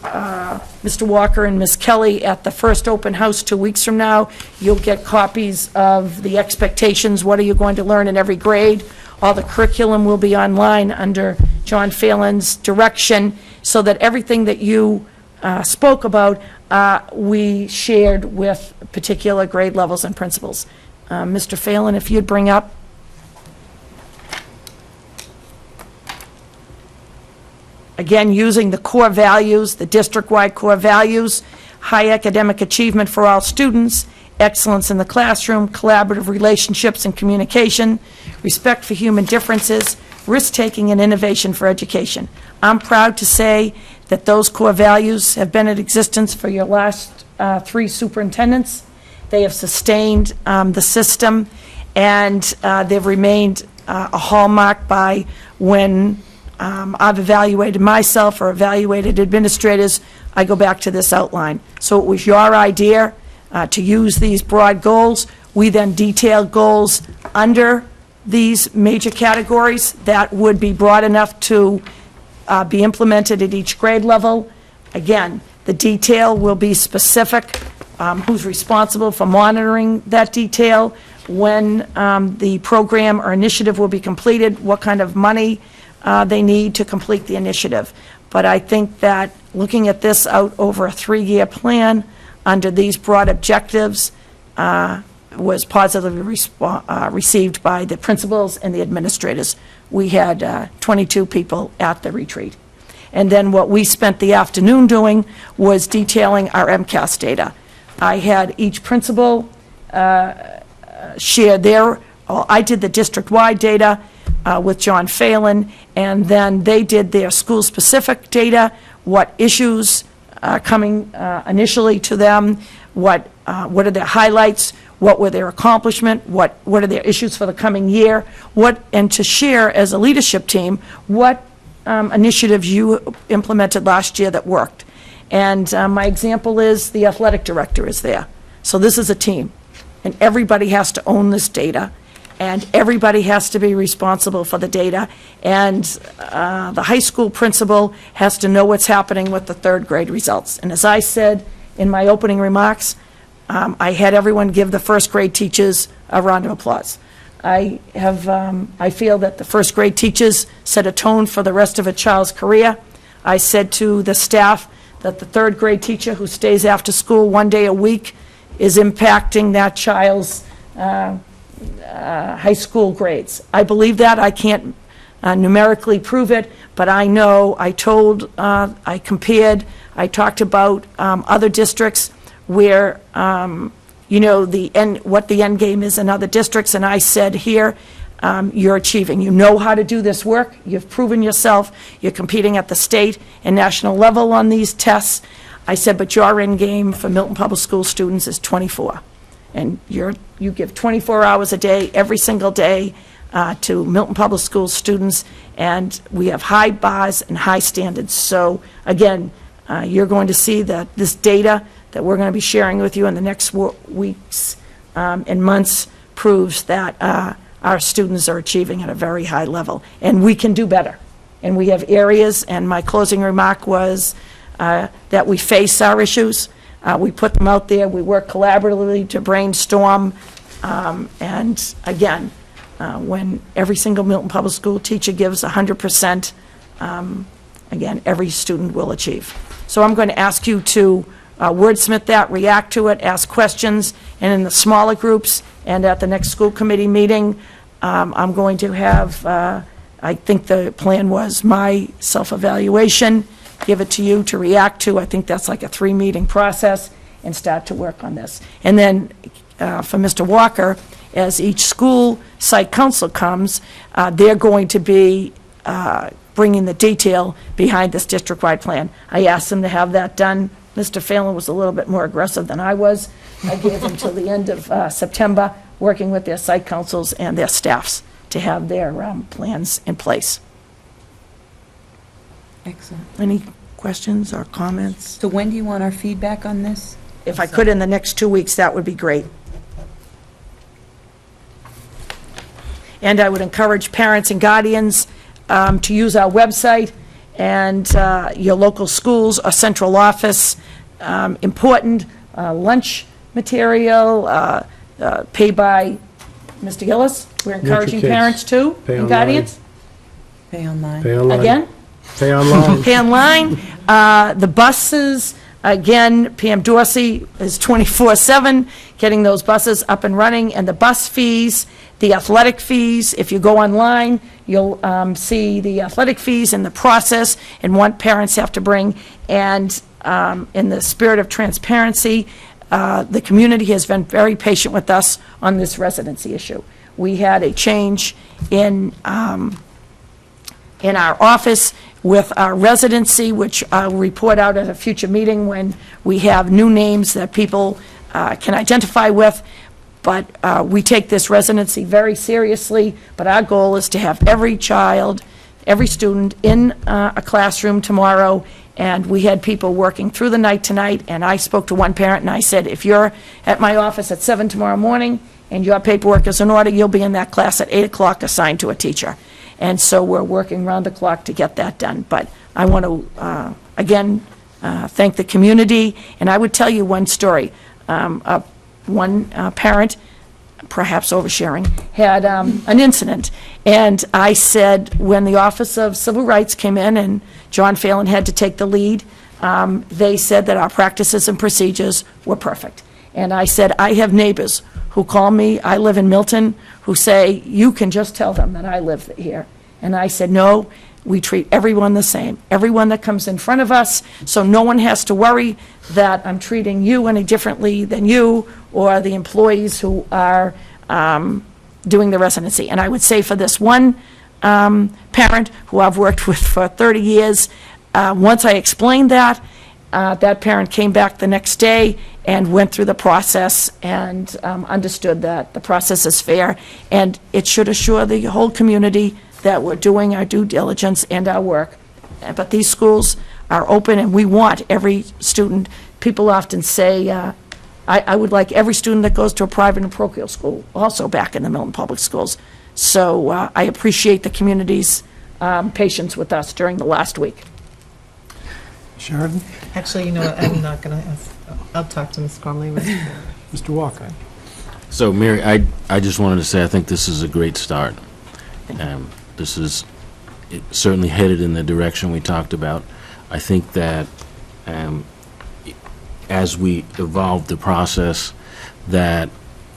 Mr. Walker and Ms. Kelly at the first open house 2 weeks from now. You'll get copies of the expectations, what are you going to learn in every grade. All the curriculum will be online under John Phelan's direction, so that everything that you spoke about, we shared with particular grade levels and principals. Mr. Phelan, if you'd bring up. Again, using the core values, the district-wide core values, high academic achievement for all students, excellence in the classroom, collaborative relationships and communication, respect for human differences, risk-taking and innovation for education. I'm proud to say that those core values have been in existence for your last 3 superintendents. They have sustained the system, and they've remained a hallmark by when I've evaluated myself or evaluated administrators, I go back to this outline. So it was your idea to use these broad goals. We then detailed goals under these major categories that would be broad enough to be implemented at each grade level. Again, the detail will be specific, who's responsible for monitoring that detail, when the program or initiative will be completed, what kind of money they need to complete the initiative. But I think that looking at this out over a 3-year plan under these broad objectives was positively received by the principals and the administrators. We had 22 people at the retreat. And then what we spent the afternoon doing was detailing our MCAS data. I had each principal share I did the district-wide data with John Phelan, and then they did their school-specific data, what issues coming initially to them, what are their highlights, what were their accomplishment, what are their issues for the coming year, and to share as a leadership team what initiatives you implemented last year that worked. And my example is the athletic director is there. So this is a team, and everybody has to own this data, and everybody has to be responsible for the data, and the high school principal has to know what's happening with the 3rd grade results. And as I said in my opening remarks, I had everyone give the 1st grade teachers a round of applause. I feel that the 1st grade teachers set a tone for the rest of a child's career. I said to the staff that the 3rd grade teacher who stays after school 1 day a week is impacting that child's high school grades. I believe that. I can't numerically prove it, but I know, I compared, I talked about other districts where, what the end game is in other districts, and I said here, you're achieving. You know how to do this work. You've proven yourself. You're competing at the state and national level on these tests. I said, but your end game for Milton Public School students is 24. And you give 24 hours a day, every single day, to Milton Public School students, and we have high bars and high standards. So again, you're going to see that this data that we're going to be sharing with you in the next weeks and months proves that our students are achieving at a very high level, and we can do better. And we have areas, and my closing remark was that we face our issues. We put them out there. We work collaboratively to brainstorm. And again, when every single Milton Public School teacher gives 100%, again, every student will achieve. So I'm going to ask you to wordsmith that, react to it, ask questions, and in the smaller groups and at the next school committee meeting, I'm going to have, I think the plan was my self-evaluation, give it to you to react to. I think that's like a 3-meeting process, and start to work on this. And then for Mr. Walker, as each school site council comes, they're going to be bringing the detail behind this district-wide plan. I asked them to have that done. Mr. Phelan was a little bit more aggressive than I was. I gave them till the end of September, working with their site councils and their staffs to have their plans in place. Excellent. Any questions or comments? So when do you want our feedback on this? If I could in the next 2 weeks, that would be great. And I would encourage parents and guardians to use our website and your local schools or central office. Important lunch material, pay by Mr. Gillis. We're encouraging Kids. parents too, Pay and online. guardians. Pay online. Pay online. Again? Pay online. Pay online. The buses, again, Pam Dorsey is 24/7, getting those buses up and running, and the bus fees, the athletic fees, if you go online, you'll see the athletic fees and the process and what parents have to bring. And in the spirit of transparency, the community has been very patient with us on this residency issue. We had a change in our office with our residency, which I'll report out at a future meeting when we have new names that people can identify with. But we take this residency very seriously, but our goal is to have every child, every student in a classroom tomorrow. And we had people working through the night tonight, and I spoke to one parent and I said, if you're at my office at 7 tomorrow morning and your paperwork is in order, you'll be in that class at 8 o'clock assigned to a teacher. And so we're working round the clock to get that done. But I want to, again, thank the community. And I would tell you one story. One parent, perhaps oversharing, had an incident. And I said, when the Office of Civil Rights came in and John Phelan had to take the lead, they said that our practices and procedures were perfect. And I said, I have neighbors who call me, I live in Milton, who say, you can just tell them that I live here. And I said, no, we treat everyone the same, everyone that comes in front of us, so no one has to worry that I'm treating you any differently than you or the employees who are doing the residency. And I would say for this one parent who I've worked with for 30 years, once I explained that, that parent came back the next day and went through the process and understood that the process is fair, and it should assure the whole community that we're doing our due diligence and our work. But these schools are open, and we want every student. People often say, I would like every student that goes to a private and parochial school also back in the Milton Public Schools. So I appreciate the community's patience with us during the last week. Sheridan? Actually, you know what, I'm not going to, I'll talk to Ms. Gormley. Mr. Walker? So, Mary, I just wanted to say I think this is a great start. This is certainly headed in the direction we talked about. I think that as we evolve the process, that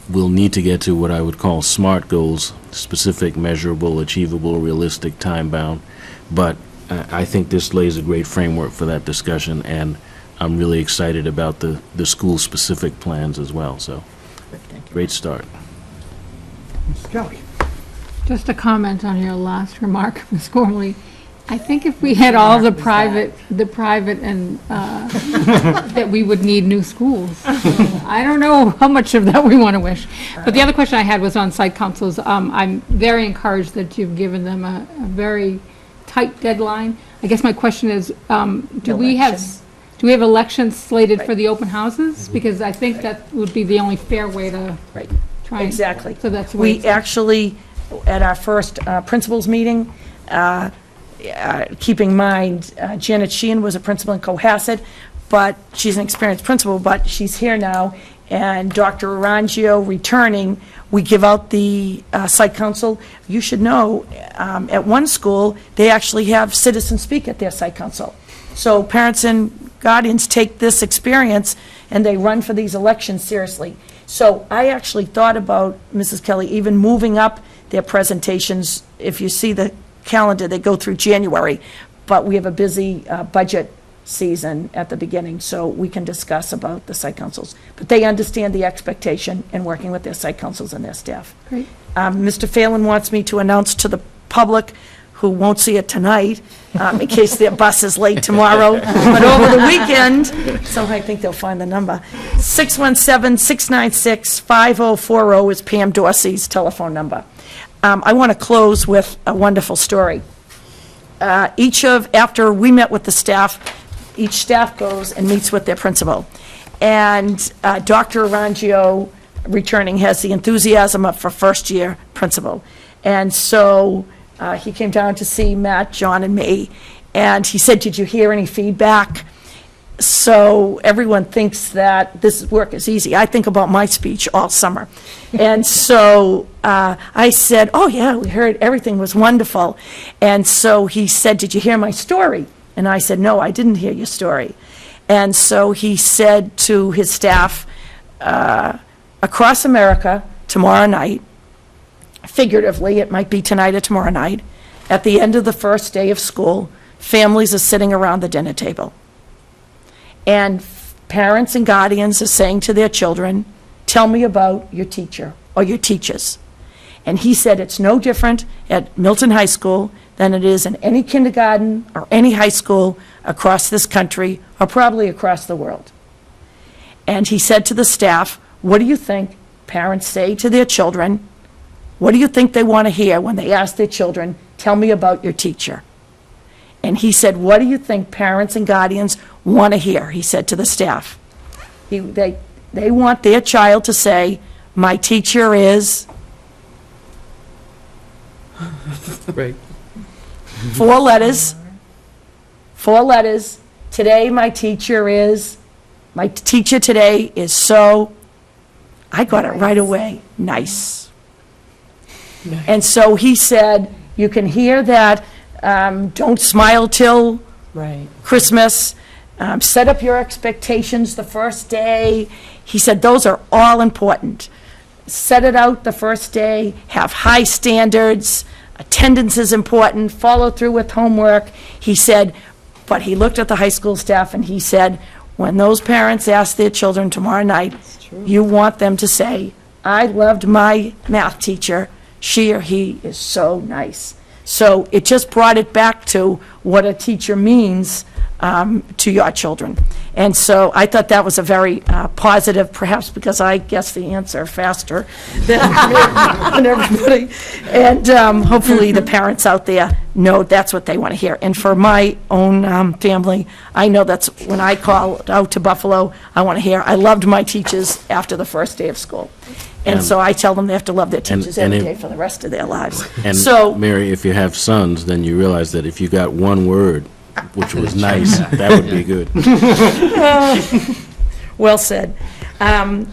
we'll need to get to what I would call SMART goals, specific, measurable, achievable, realistic, time-bound. But I think this lays a great framework for that discussion, and I'm really excited about the school-specific plans as well. So, great start. Ms. Kelly? Just a comment on your last remark, Ms. Gormley. I think if we had all the private and, that we would need new schools. So I don't know how much of that we want to wish. But the other question I had was on site councils. I'm very encouraged that you've given them a very tight deadline. I guess my question is, do we have elections slated for the open houses? Because I think that would be the only fair way to try and. Exactly. So that's We actually, at our first principals meeting, keep in mind, Janet Sheehan was a principal in Cohasset, but she's an experienced principal, but she's here now, and Dr. Arangio returning, we give out the site council. You should know, at one school, they actually have citizens speak at their site council. So parents and guardians take this experience, and they run for these elections seriously. So I actually thought about, Mrs. Kelly, even moving up their presentations. If you see the calendar, they go through January, but we have a busy budget season at the beginning, so we can discuss about the site councils. But they understand the expectation in working with their site councils and their staff. Great. Mr. Phelan wants me to announce to the public, who won't see it tonight, in case their bus is late tomorrow, but over the weekend, somehow I think they'll find the number, 617-696-5040 is Pam Dorsey's telephone number. I want to close with a wonderful story. After we met with the staff, each staff goes and meets with their principal. And Dr. Arangio, returning, has the enthusiasm of a first-year principal. And so he came down to see Matt, John, and me, and he said, "Did you hear any feedback?" So everyone thinks that this work is easy. I think about my speech all summer. And so I said, "Oh, yeah, we heard everything was wonderful." And so he said, "Did you hear my story?" And I said, "No, I didn't hear your story." And so he said to his staff, across America, tomorrow night, figuratively, it might be tonight or tomorrow night, at the end of the first day of school, families are sitting around the dinner table. And parents and guardians are saying to their children, "Tell me about your teacher or your teachers." And he said it's no different at Milton High School than it is in any kindergarten or any high school across this country or probably across the world. And he said to the staff, "What do you think parents say to their children? What do you think they want to hear when they ask their children, 'Tell me about your teacher'?" And he said, "What do you think parents and guardians want to hear?" He said to the staff. They want their child to say, "My teacher is..." Right. Four letters. Today, my teacher today is so, I got it right away, nice. And so he said, you can hear that, don't smile till Right. Christmas, set up your expectations the first day. He said those are all important. Set it out the first day, have high standards, attendance is important, follow through with homework. He said, but he looked at the high school staff and he said, when those parents ask their children tomorrow night, you want them to say, "I loved my math teacher. She or he is so nice." So it just brought it back to what a teacher means to your children. And so I thought that was a very positive, perhaps because I guessed the answer faster than everybody. And hopefully the parents out there know that's what they want to hear. And for my own family, I know that's when I call out to Buffalo, I want to hear, "I loved my teachers" after the first day of school. And so I tell them they have to love their teachers every day for the rest of their lives. And So, Mary, if you have sons, then you realize that if you got one word, which was nice, that would be good. well said.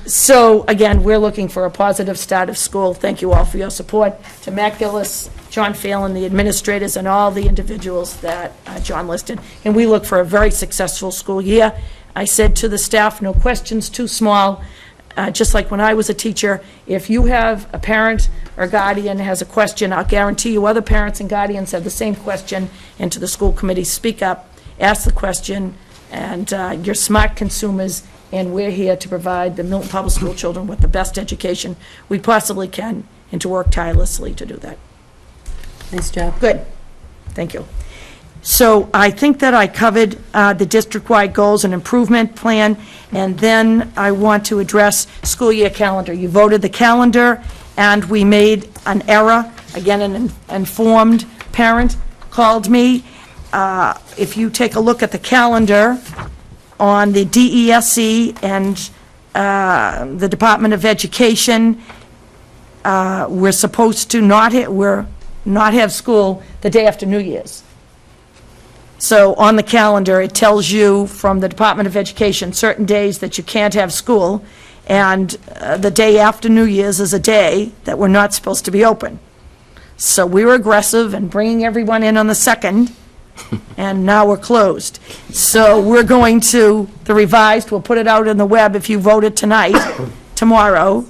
So again, we're looking for a positive start of school. Thank you all for your support. To Matt Gillis, John Phelan, the administrators, and all the individuals that John listed. And we look for a very successful school year. I said to the staff, no questions too small. Just like when I was a teacher, if you have a parent or guardian has a question, I'll guarantee you other parents and guardians have the same question, and to the school committee, speak up, ask the question, and you're smart consumers, and we're here to provide the Milton Public School children with the best education we possibly can, and to work tirelessly to do that. Nice job. Good. Thank you. So I think that I covered the district-wide goals and improvement plan, and then I want to address school year calendar. You voted the calendar, and we made an error. Again, an informed parent called me. If you take a look at the calendar on the DESE and the Department of Education, we're supposed to not have school the day after New Year's. So on the calendar, it tells you from the Department of Education certain days that you can't have school, and the day after New Year's is a day that we're not supposed to be open. So we were aggressive in bringing everyone in on the 2nd, and now we're closed. So we're going to, the revised, we'll put it out on the web if you voted tonight, tomorrow,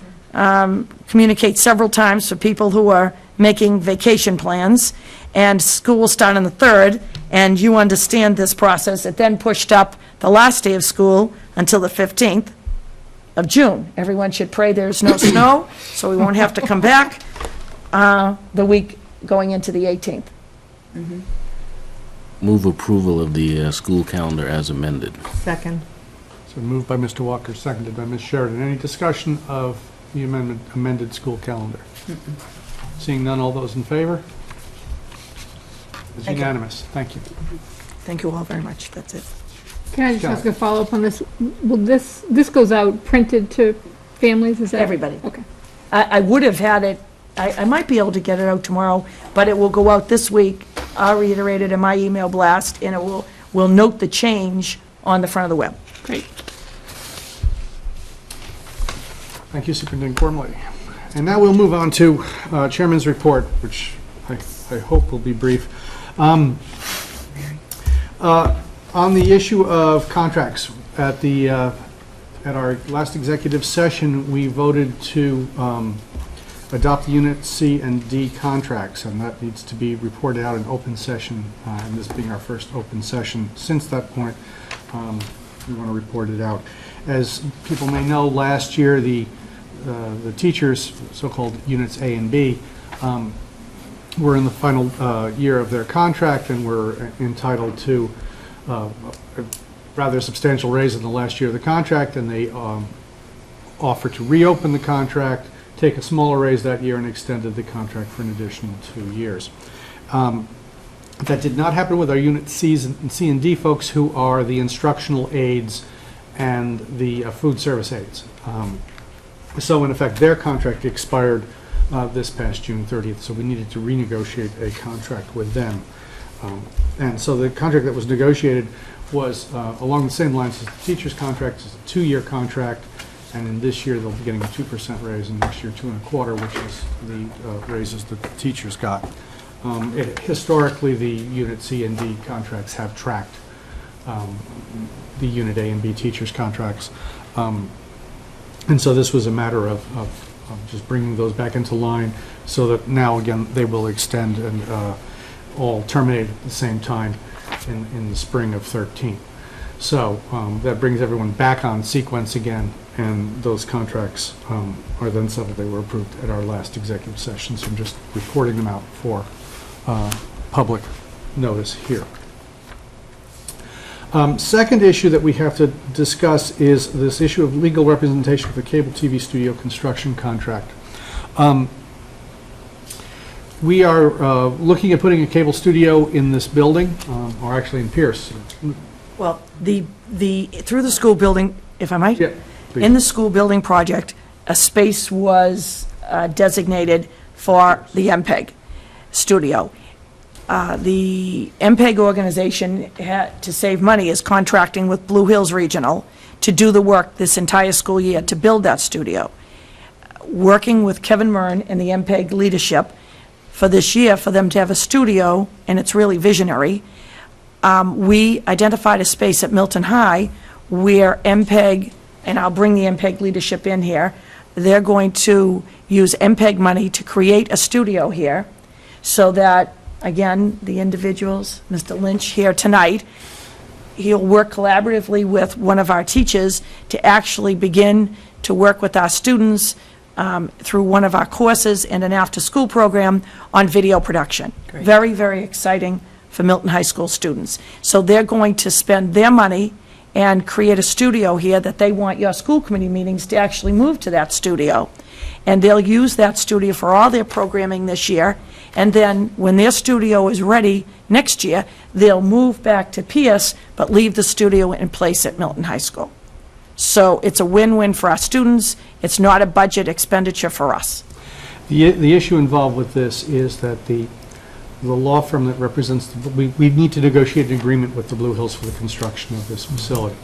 communicate several times for people who are making vacation plans, and school will start on the 3rd, and you understand this process. It then pushed up the last day of school until the 15th of June. Everyone should pray there's no snow, so we won't have to come back the week going into the 18th. Move approval of the school calendar as amended. Second. So moved by Mr. Walker, seconded by Ms. Sheridan. Any discussion of the amended school calendar? Seeing none, all those in favor? It's Thank you. unanimous. Thank you. Thank you all very much. That's it. Can I just Got ask a follow-up on this? Will this goes out printed to families, is that? Everybody. Okay. I would have had it, I might be able to get it out tomorrow, but it will go out this week. I'll reiterate it in my email blast, and it will note the change on the front of the web. Great. Thank you, Superintendent Gormley. And now we'll move on to Chairman's report, which I hope will be brief. On the issue of contracts, at our last executive session, we voted to adopt the Unit C and D contracts, and that needs to be reported out in open session, and this being our first open session since that point, we want to report it out. As people may know, last year, the teachers, so-called Units A and B, were in the final year of their contract and were entitled to a rather substantial raise in the last year of the contract, and they offered to reopen the contract, take a smaller raise that year, and extended the contract for an additional 2 years. That did not happen with our Unit C and D folks, who are the instructional aides and the food service aides. So in effect, their contract expired this past June 30th, so we needed to renegotiate a contract with them. And so the contract that was negotiated was along the same lines as the teacher's contract. It's a 2-year contract, and in this year they'll be getting a 2% raise, and next year 2.25%, which is the raises that the teachers got. Historically, the Unit C and D contracts have tracked the Unit A and B teachers' contracts. And so this was a matter of just bringing those back into line so that now, again, they will extend and all terminate at the same time in the spring of 13. So that brings everyone back on sequence again, and those contracts are then settled. They were approved at our last executive session, so I'm just reporting them out for public notice here. Second issue that we have to discuss is this issue of legal representation for the cable TV studio construction contract. We are looking at putting a cable studio in this building, or actually in Pierce. Well, through the school building, if I might? Yeah, please. In the school building project, a space was designated for the MPEG studio. The MPEG organization, to save money, is contracting with Blue Hills Regional to do the work this entire school year to build that studio. Working with Kevin Murn and the MPEG leadership for this year, for them to have a studio, and it's really visionary, we identified a space at Milton High where MPEG, and I'll bring the MPEG leadership in here, they're going to use MPEG money to create a studio here so that, again, the individuals, Mr. Lynch here tonight, he'll work collaboratively with one of our teachers to actually begin to work with our students through one of our courses and an after-school program on video production. Great. Very, very exciting for Milton High School students. So they're going to spend their money and create a studio here that they want your school committee meetings to actually move to that studio. And they'll use that studio for all their programming this year. And then when their studio is ready next year, they'll move back to Pierce, but leave the studio in place at Milton High School. So it's a win-win for our students. It's not a budget expenditure for us. The issue involved with this is that the law firm that represents, we need to negotiate an agreement with the Blue Hills for the construction of this facility.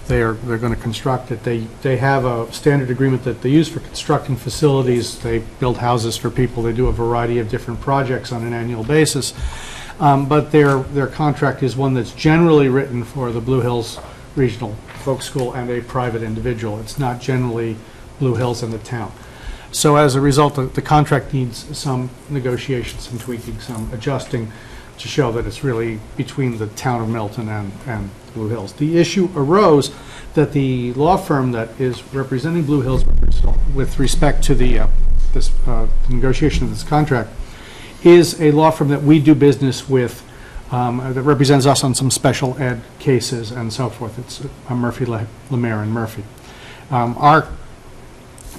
They're going to construct it. They have a standard agreement that they use for constructing facilities. They build houses for people. They do a variety of different projects on an annual basis. But their contract is one that's generally written for the Blue Hills Regional Folk School and a private individual. It's not generally Blue Hills and the town. So as a result, the contract needs some negotiation, some tweaking, some adjusting to show that it's really between the town of Milton and Blue Hills. The issue arose that the law firm that is representing Blue Hills with respect to the negotiation of this contract is a law firm that we do business with, that represents us on some special ed cases and so forth. It's Murphy, Lemire, and Murphy. Our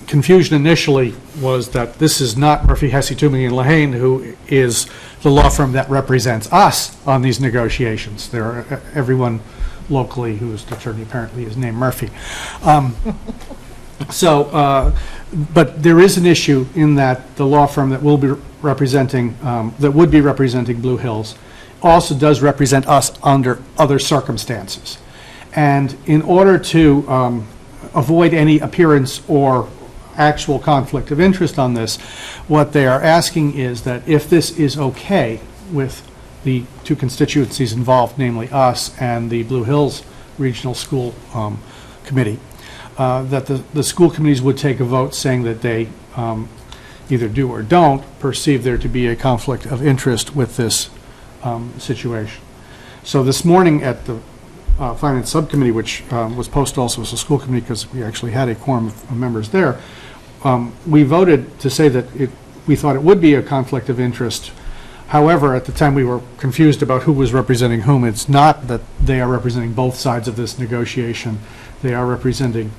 confusion initially was that this is not Murphy, Hesse, Toomey, and Lehane, who is the law firm that represents us on these negotiations. There are everyone locally who's the attorney apparently is named Murphy. But there is an issue in that the law firm that will be representing, that would be representing Blue Hills, also does represent us under other circumstances. And in order to avoid any appearance or actual conflict of interest on this, what they are asking is that if this is okay with the two constituencies involved, namely us and the Blue Hills Regional School Committee, that the school committees would take a vote saying that they either do or don't perceive there to be a conflict of interest with this situation. So this morning at the Finance Subcommittee, which was posted also as a school committee because we actually had a quorum of members there, we voted to say that we thought it would be a conflict of interest. However, at the time we were confused about who was representing whom. It's not that they are representing both sides of this negotiation. They are representing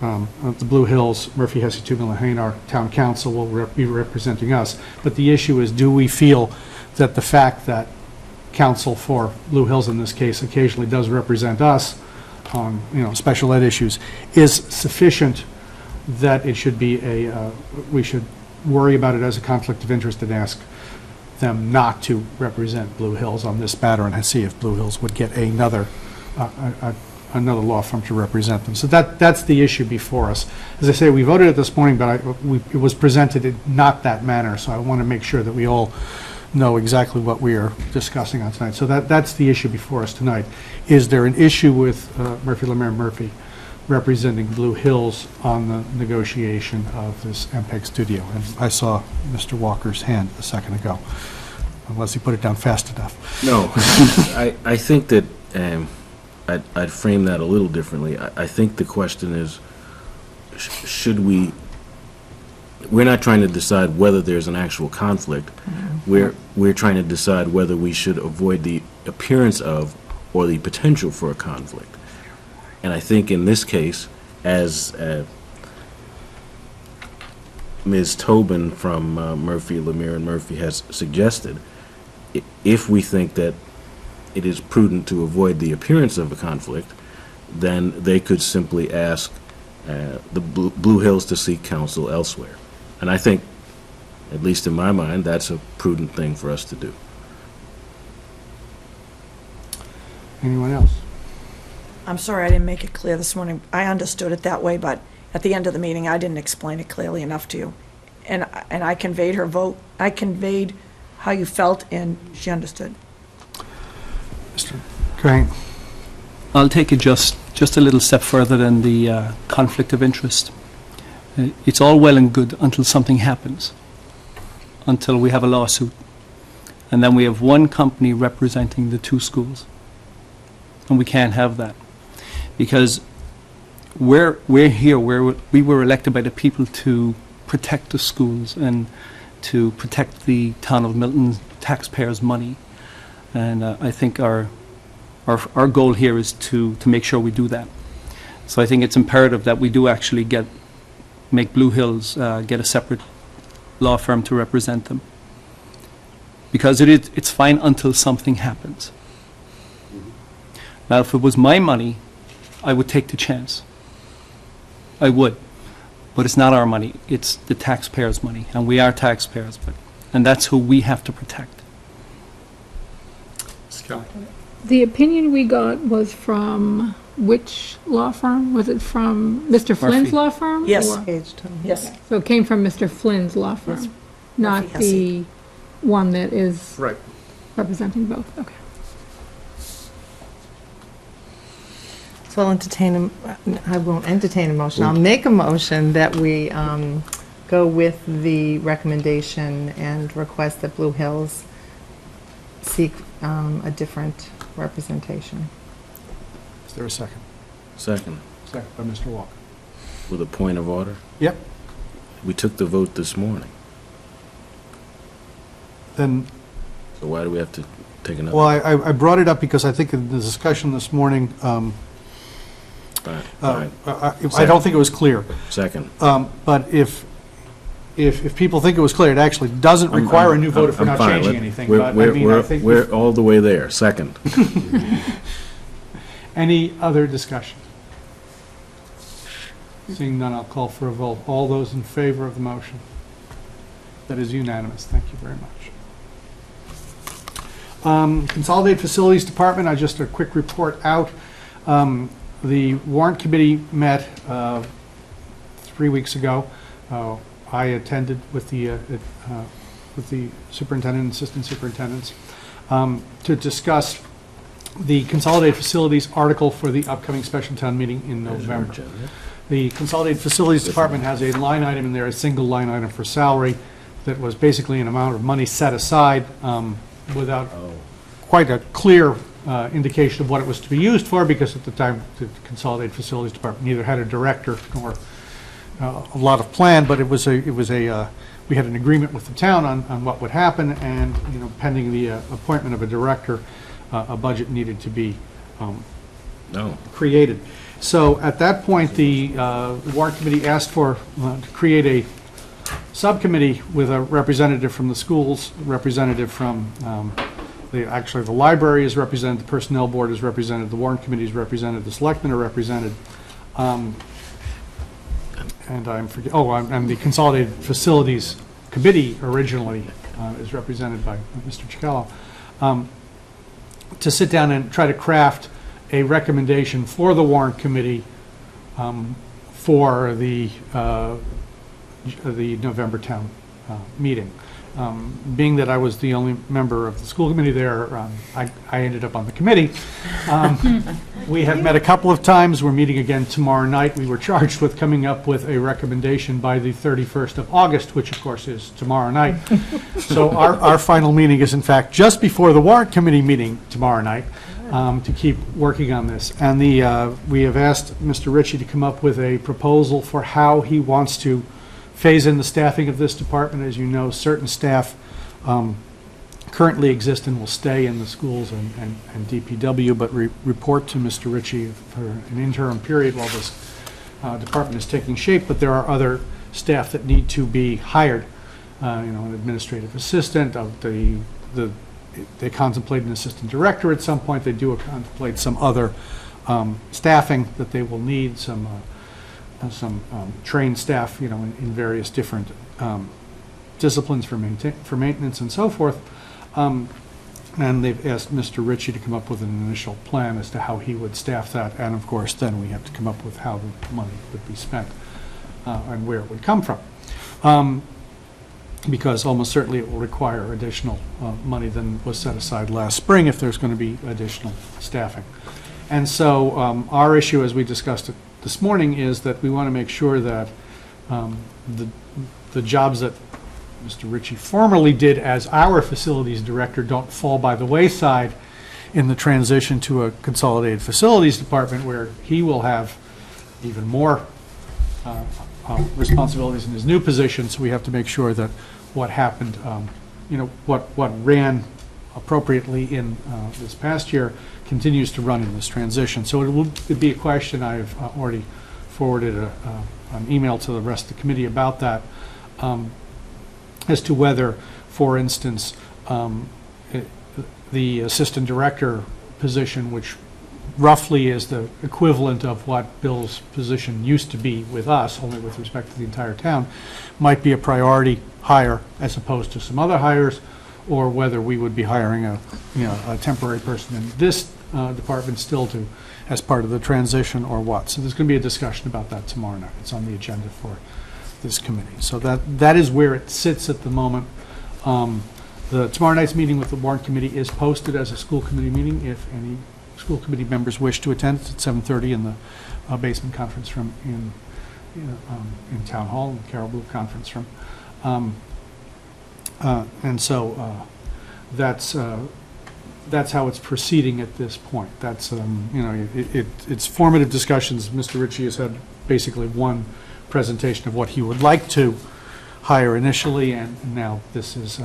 the Blue Hills, Murphy, Hesse, Toomey, Lehane, our town council will be representing us. But the issue is, do we feel that the fact that counsel for Blue Hills in this case occasionally does represent us on, special ed issues, is sufficient that it should be we should worry about it as a conflict of interest and ask them not to represent Blue Hills on this matter and see if Blue Hills would get another law firm to represent them. So that's the issue before us. As I say, we voted it this morning, but it was presented in not that manner, so I want to make sure that we all know exactly what we are discussing on tonight. So that's the issue before us tonight. Is there an issue with Murphy, Lemire, Murphy representing Blue Hills on the negotiation of this MPEG studio? And I saw Mr. Walker's hand a second ago, unless he put it down fast enough. No, I think that I'd frame that a little differently. I think the question is, should we, we're not trying to decide whether there's an actual conflict. We're trying to decide whether we should avoid the appearance of or the potential for a conflict. And I think in this case, as Ms. Tobin from Murphy, Lemire, and Murphy has suggested, if we think that it is prudent to avoid the appearance of a conflict, then they could simply ask the Blue Hills to seek counsel elsewhere. And I think, at least in my mind, that's a prudent thing for us to do. Anyone else? I'm sorry I didn't make it clear this morning. I understood it that way, but at the end of the meeting, I didn't explain it clearly enough to you. And I conveyed her vote. I conveyed how you felt, and she understood. Mr. Crane? I'll take it just a little step further than the conflict of interest. It's all well and good until something happens, until we have a lawsuit. And then we have one company representing the two schools. And we can't have that. Because we're here, we were elected by the people to protect the schools and to protect the town of Milton taxpayers' money. And I think our goal here is to make sure we do that. So I think it's imperative that we do actually make Blue Hills get a separate law firm to represent them. Because it's fine until something happens. Now, if it was my money, I would take the chance. I would. But it's not our money. It's the taxpayers' money. And we are taxpayers. And that's who we have to protect. The opinion we got was from which law firm? Was it from Mr. Flynn's Murphy. law firm? Yes. or- Yes. So it came from Mr. Flynn's law firm, Yes. not Murphy the one that is Right. representing both. Okay. So I won't entertain a motion. I'll make a motion that we go with the recommendation and request that Blue Hills seek a different representation. Is there a second? Second, Second by Mr. Walker. with a point of order. Yep. We took the vote this morning, Then, so why do we have to take another? well, I brought it up because I think in the discussion this morning, Fine, fine. I don't think it was clear. Second. But if people think it was clear, it actually doesn't require a new vote if we're not I'm fine. changing Let- anything. we're- But I we're- mean, I we're- think, We're all the way there. Second. any other discussion? Seeing none, I'll call for a vote. All those in favor of the motion? That is unanimous. Thank you very much. Consolidated Facilities Department, just a quick report out. The warrant committee met 3 weeks ago. I attended with the superintendent and assistant superintendents to discuss the Consolidated Facilities article for the upcoming special town meeting in November. The Consolidated Facilities Department has a line item in there, a single line item for salary, that was basically an amount of money set aside without quite a clear indication of what it was to be used for, because at the time, the Consolidated Facilities Department neither had a director nor a lot of plan, but we had an agreement with the town on what would happen, and, pending the appointment of a director, a budget needed to be No. created. So at that point, the warrant committee asked to create a subcommittee with a representative from the schools, representative from, the library is represented, the personnel board is represented, the warrant committee is represented, the selectmen are represented, and and the Consolidated Facilities Committee originally is represented by Mr. Cicallo, to sit down and try to craft a recommendation for the warrant committee for the November town meeting. Being that I was the only member of the school committee there, I ended up on the committee. We have met a couple of times. We're meeting again tomorrow night. We were charged with coming up with a recommendation by the 31st of August, which of course is tomorrow night. So our final meeting is in fact just before the warrant committee meeting tomorrow night, to keep working on this. And we have asked Mr. Ritchie to come up with a proposal for how he wants to phase in the staffing of this department. As you know, certain staff currently exist and will stay in the schools and DPW, but report to Mr. Ritchie for an interim period while this department is taking shape. But there are other staff that need to be hired, an administrative assistant. They contemplate an assistant director at some point. They do contemplate some other staffing that they will need, some trained staff, in various different disciplines for maintenance and so forth. And they've asked Mr. Ritchie to come up with an initial plan as to how he would staff that. And of course, then we have to come up with how the money would be spent and where it would come from. Because almost certainly it will require additional money than was set aside last spring if there's going to be additional staffing. And so our issue, as we discussed it this morning, is that we want to make sure that the jobs that Mr. Ritchie formerly did as our facilities director don't fall by the wayside in the transition to a consolidated facilities department, where he will have even more responsibilities in his new position. So we have to make sure that what happened, what ran appropriately in this past year continues to run in this transition. So it'd be a question. I've already forwarded an email to the rest of the committee about that, as to whether, for instance, the assistant director position, which roughly is the equivalent of what Bill's position used to be with us, only with respect to the entire town, might be a priority hire as opposed to some other hires, or whether we would be hiring a temporary person in this department still as part of the transition, or what. So there's going to be a discussion about that tomorrow night. It's on the agenda for this committee. So that is where it sits at the moment. The tomorrow night's meeting with the warrant committee is posted as a school committee meeting. If any school committee members wish to attend, it's at 7:30 in the basement conference room in Town Hall, in the Carol Blue conference room. And so that's that's how it's proceeding at this point. That's, it's formative discussions. Mr. Ritchie has had basically one presentation of what he would like to hire initially, and now this is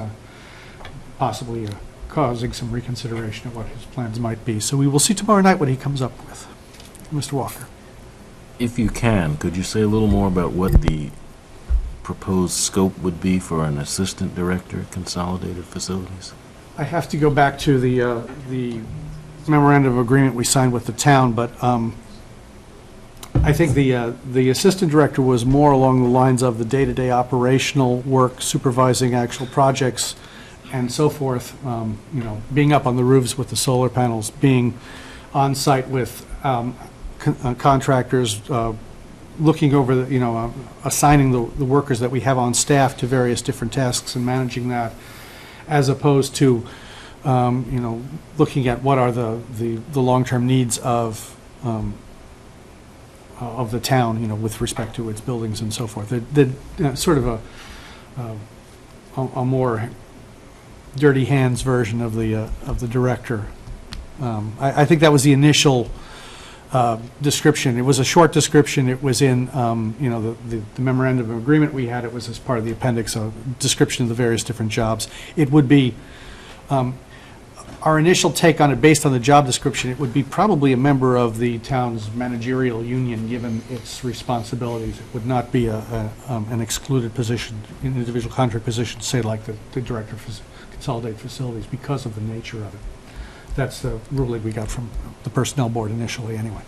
possibly causing some reconsideration of what his plans might be. So we will see tomorrow night what he comes up with. Mr. Walker. If you can, could you say a little more about what the proposed scope would be for an assistant director at Consolidated Facilities? I have to go back to the memorandum of agreement we signed with the town, but I think the assistant director was more along the lines of the day-to-day operational work, supervising actual projects and so forth, being up on the roofs with the solar panels, being on site with contractors, looking over assigning the workers that we have on staff to various different tasks and managing that, as opposed to, looking at what are the long-term needs of the town, with respect to its buildings and so forth. Sort of a more dirty hands version of the director. I think that was the initial description. It was a short description. It was in, the memorandum of agreement we had. It was as part of the appendix, a description of the various different jobs. It would be, our initial take on it, based on the job description, it would be probably a member of the town's managerial union, given its responsibilities. It would not be an excluded position, an individual contract position, say like the director of Consolidated Facilities, because of the nature of it. That's the ruling we got from the personnel board initially, anyway.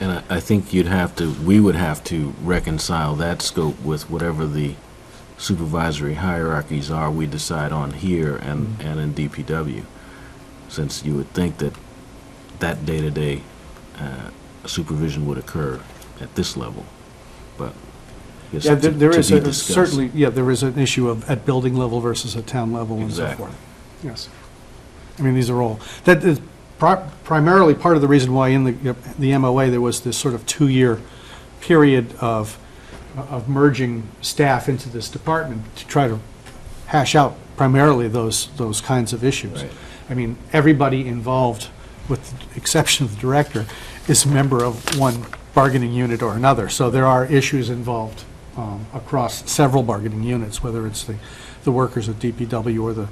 And I think we would have to reconcile that scope with whatever the supervisory hierarchies are we decide on here and in DPW, since you would think that day-to-day supervision would occur at this level. But I guess Yeah, to there is be discussed. certainly, there is an issue of at building level versus at town level and so Exactly. forth. Yes. I mean, these are all, that is primarily part of the reason why in the MOA there was this sort of 2-year period of merging staff into this department to try to hash out primarily those kinds of issues. Right. I mean, everybody involved, with the exception of the director, is a member of one bargaining unit or another. So there are issues involved across several bargaining units, whether it's the workers at DPW or the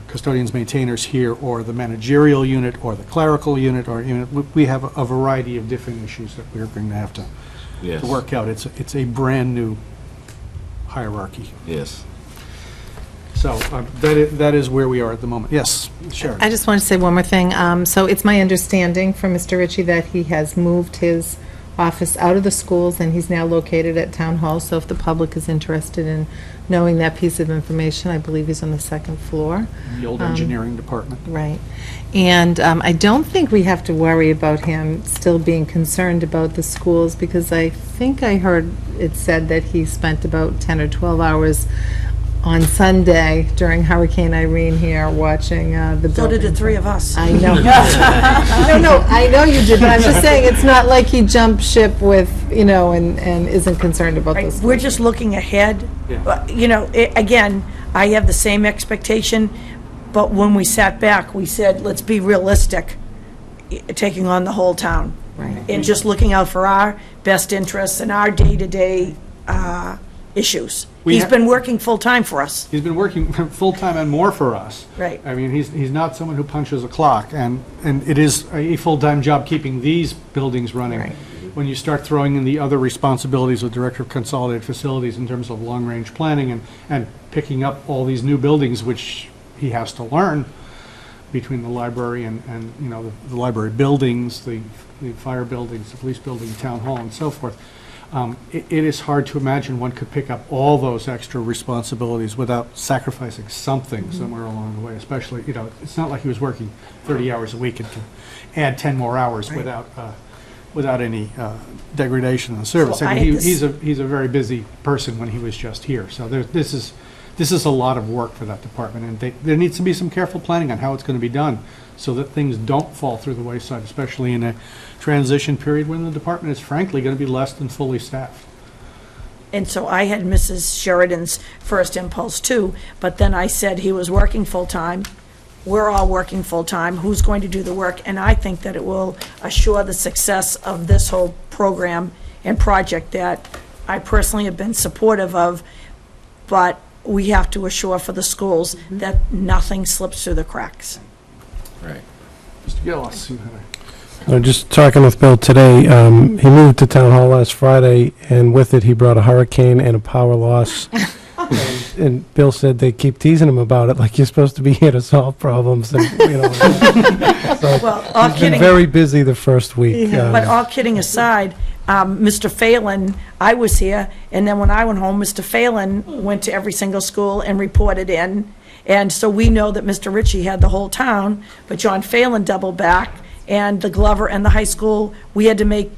custodians maintainers here, or the managerial unit, or the clerical unit, or we have a variety of different issues that we're going to have to Yes. work out. It's a brand new hierarchy. Yes. So that is where we are at the moment. Yes, Sharon. I just want to say one more thing. So it's my understanding from Mr. Ritchie that he has moved his office out of the schools, and he's now located at Town Hall. So if the public is interested in knowing that piece of information, I believe he's on the second floor. The old engineering department. Right. And I don't think we have to worry about him still being concerned about the schools, because I think I heard it said that he spent about 10 or 12 hours on Sunday during Hurricane Irene here watching the building. So did the three of us. I know. No, I know you did, but I'm just saying, it's not like he jumped ship with, and isn't concerned about Right, those. we're just looking ahead. Yeah. Again, I have the same expectation, but when we sat back, we said, let's be realistic, taking on the whole town. Right. And just looking out for our best interests and our day-to-day issues. He's been working full-time for us. He's been working full-time and more for us. Right. I mean, he's not someone who punches a clock, and it is a full-time job keeping these buildings running. Right. When you start throwing in the other responsibilities of Director of Consolidated Facilities in terms of long-range planning and picking up all these new buildings, which he has to learn, between the library and the library buildings, the fire buildings, the police building, town hall, and so forth. It is hard to imagine one could pick up all those extra responsibilities without sacrificing something somewhere along the way, especially, it's not like he was working 30 hours a week and can add 10 more hours without any degradation in the service. So I I mean, had this- he's a very busy person when he was just here. So this is a lot of work for that department, and there needs to be some careful planning on how it's going to be done so that things don't fall through the wayside, especially in a transition period when the department is frankly going to be less than fully staffed. And so I had Mrs. Sheridan's first impulse too, but then I said he was working full-time, we're all working full-time, who's going to do the work? And I think that it will assure the success of this whole program and project that I personally have been supportive of, but we have to assure for the schools that nothing slips through the cracks. Right. Mr. Gillis, you had Just talking with Bill today, he moved to Town Hall last Friday, and with it, he brought a hurricane and a power loss. And Bill said they keep teasing him about it, like you're supposed to be here to solve problems, and, you know. So Well, all he's been kidding. very busy the first week. But all kidding aside, Mr. Phelan, I was here, and then when I went home, Mr. Phelan went to every single school and reported in. And so we know that Mr. Ritchie had the whole town, but John Phelan doubled back, and the Glover and the high school, we had to make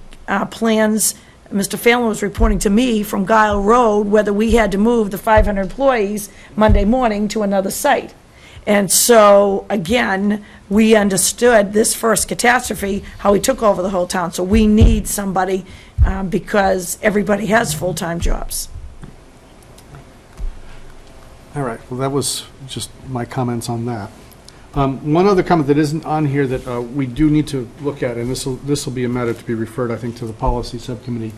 plans. Mr. Phelan was reporting to me from Guile Road whether we had to move the 500 employees Monday morning to another site. And so, again, we understood this first catastrophe, how he took over the whole town. So we need somebody because everybody has full-time jobs. All right, well, that was just my comments on that. One other comment that isn't on here that we do need to look at, and this will be a matter to be referred, I think, to the policy subcommittee.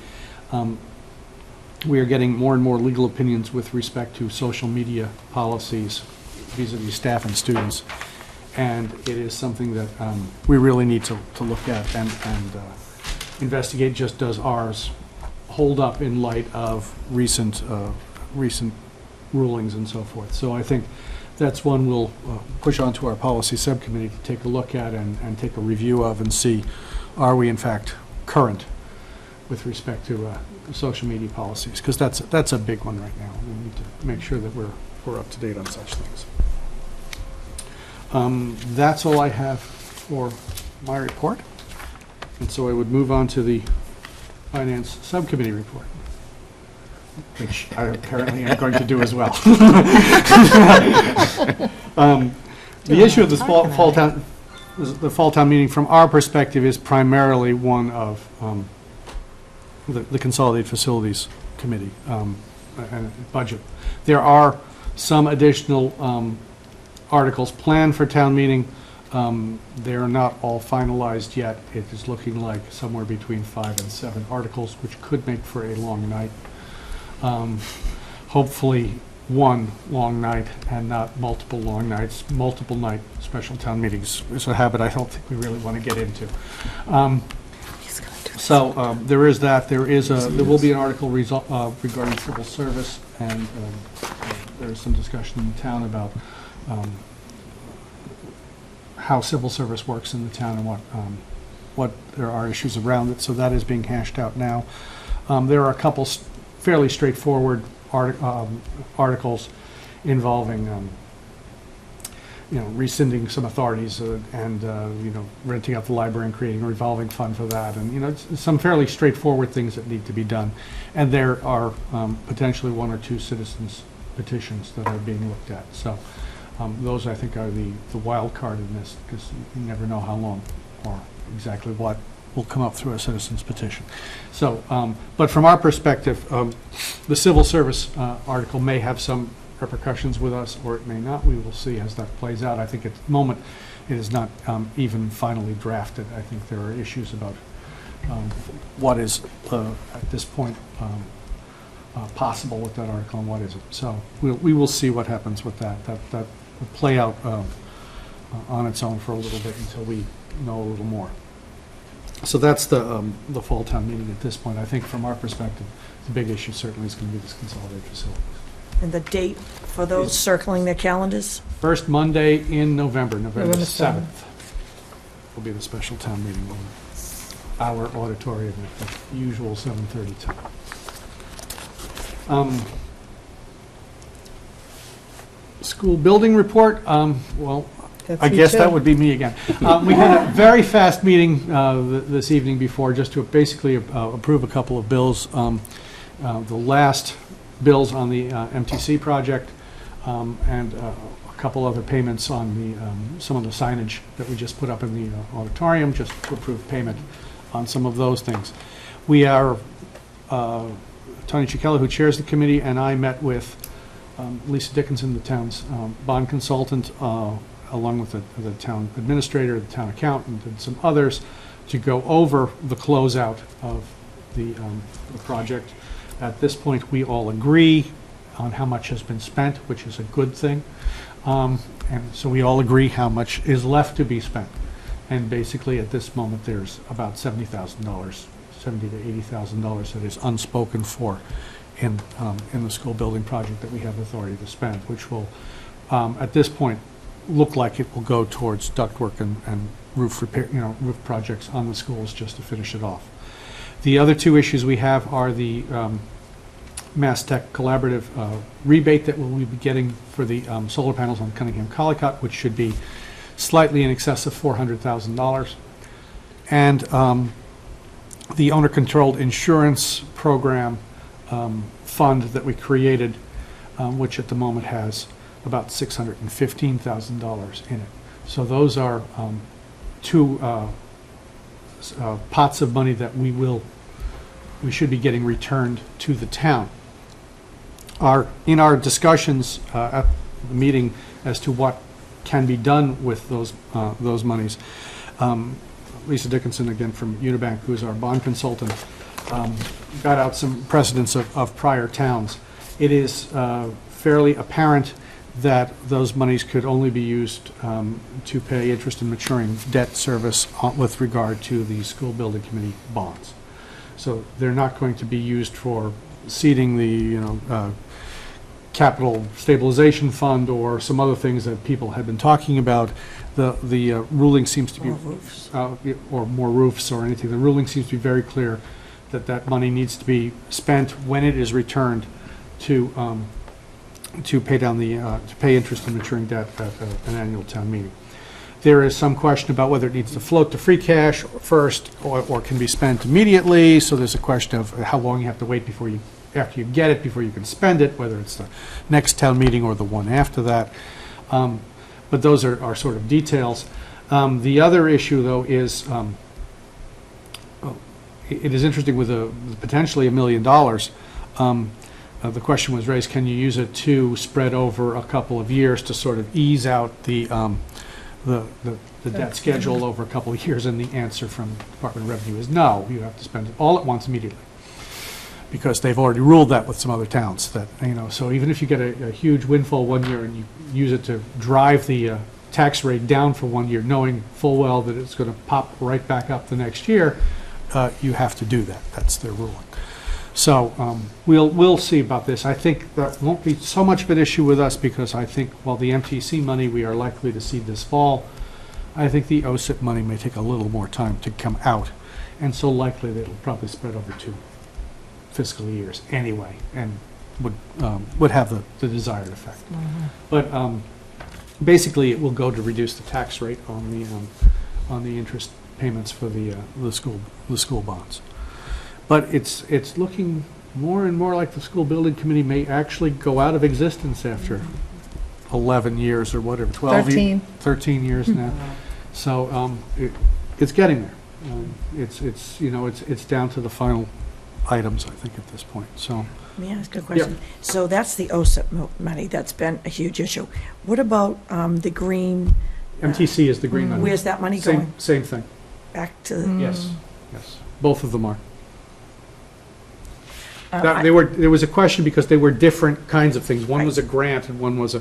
We are getting more and more legal opinions with respect to social media policies vis-a-vis staff and students, and it is something that we really need to look at and investigate. Just does ours hold up in light of recent rulings and so forth? So I think that's one we'll push on to our policy subcommittee to take a look at and take a review of and see, are we in fact current with respect to social media policies? Because that's a big one right now. We need to make sure that we're up to date on such things. That's all I have for my report. And so I would move on to the finance subcommittee report, which I apparently am going to do as well. The issue of this the fall town meeting, from our perspective, is primarily one of the Consolidated Facilities Committee and budget. There are some additional articles planned for town meeting. They are not all finalized yet. It is looking like somewhere between 5 and 7 articles, which could make for a long night. Hopefully one long night and not multiple long nights. Multiple night special town meetings is a habit I don't think we really want to get into. So there is that. There will be an article regarding civil service, and there is some discussion in the town about how civil service works in the town and what there are issues around it. So that is being hashed out now. There are a couple fairly straightforward articles involving, rescinding some authorities and renting out the library and creating a revolving fund for that, and it's some fairly straightforward things that need to be done. And there are potentially 1 or 2 citizens petitions that are being looked at. So those, I think, are the wild card in this, because you never know how long or exactly what will come up through a citizen's petition. So, but from our perspective, the civil service article may have some repercussions with us, or it may not. We will see as that plays out. I think at the moment it is not even finally drafted. I think there are issues about what is at this point possible with that article and what isn't. So we will see what happens with that. That will play out on its own for a little bit until we know a little more. So that's the fall town meeting at this point. I think from our perspective, the big issue certainly is going to be this consolidated facilities. And the date for those circling their calendars? First Monday in November, November November 7th, will be the special town meeting in our auditorium at the usual 7:30 time. School building report, well, I guess that would be me again. We had a very fast meeting this evening before, just to basically approve a couple of bills. The last bills on the MTC project, and a couple other payments on the some of the signage that we just put up in the auditorium, just to approve payment on some of those things. We are, Tony Chiquella, who chairs the committee, and I met with Lisa Dickinson, the town's bond consultant, along with the town administrator, the town accountant, and some others, to go over the closeout of the project. At this point, we all agree on how much has been spent, which is a good thing. And so we all agree how much is left to be spent. And basically, at this moment, there's about $70,000, $70,000 to $80,000 that is unspoken for in the school building project that we have authority to spend, which will, at this point, look like it will go towards ductwork and roof repair, roof projects on the schools just to finish it off. The other two issues we have are the Mass Tech Collaborative rebate that we'll be getting for the solar panels on Cunningham Collicott, which should be slightly in excess of $400,000. And the owner-controlled insurance program fund that we created, which at the moment has about $615,000 in it. So those are two pots of money that we should be getting returned to the town. In our discussions at the meeting as to what can be done with those monies, Lisa Dickinson, again from Unibank, who's our bond consultant, got out some precedents of prior towns. It is fairly apparent that those monies could only be used to pay interest in maturing debt service with regard to the school building committee bonds. So they're not going to be used for seeding the capital stabilization fund or some other things that people have been talking about. The ruling seems to be or more roofs or anything. The ruling seems to be very clear that money needs to be spent when it is returned to pay down to pay interest in maturing debt at an annual town meeting. There is some question about whether it needs to float to free cash first or can be spent immediately. So there's a question of how long you have to wait after you get it before you can spend it, whether it's the next town meeting or the one after that. But those are sort of details. The other issue, though, is it is interesting with potentially $1 million. The question was raised, can you use it to spread over a couple of years to sort of ease out the debt schedule over a couple of years? And the answer from the Department of Revenue is no, you have to spend it all at once immediately. Because they've already ruled that with some other towns that, so even if you get a huge windfall one year and you use it to drive the tax rate down for 1 year, knowing full well that it's going to pop right back up the next year, you have to do that. That's their ruling. So we'll see about this. I think that won't be so much of an issue with us because I think while the MTC money we are likely to see this fall, I think the OSIP money may take a little more time to come out. And so likely that it'll probably spread over 2 fiscal years anyway, and would have the desired effect. But basically, it will go to reduce the tax rate on the interest payments for the school bonds. But it's looking more and more like the school building committee may actually go out of existence after 11 years or whatever, 13 years now. So it's getting there. It's down to the final items, I think, at this point. So Let me ask a question. So that's the OSIP money. That's been a huge issue. What about the green? MTC is the green money. Where's that money going? Same thing. Back to? Yes. Both of them are. There was a question because they were different kinds of things. One was a grant and one was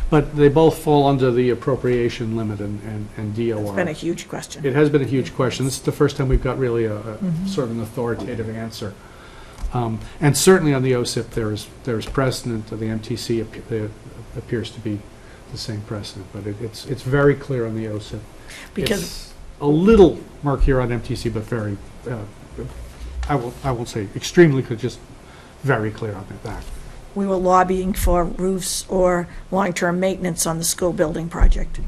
but they both fall under the appropriation limit and DOR. It's been a huge question. It has been a huge question. This is the first time we've got really a sort of an authoritative answer. And certainly on the OSIP, there is precedent. The MTC appears to be the same precedent, but it's very clear on the OSIP. Because it's a little murkier on MTC, but very, I will say extremely clear, just very clear on that. we were lobbying for roofs or long-term maintenance on the school building project.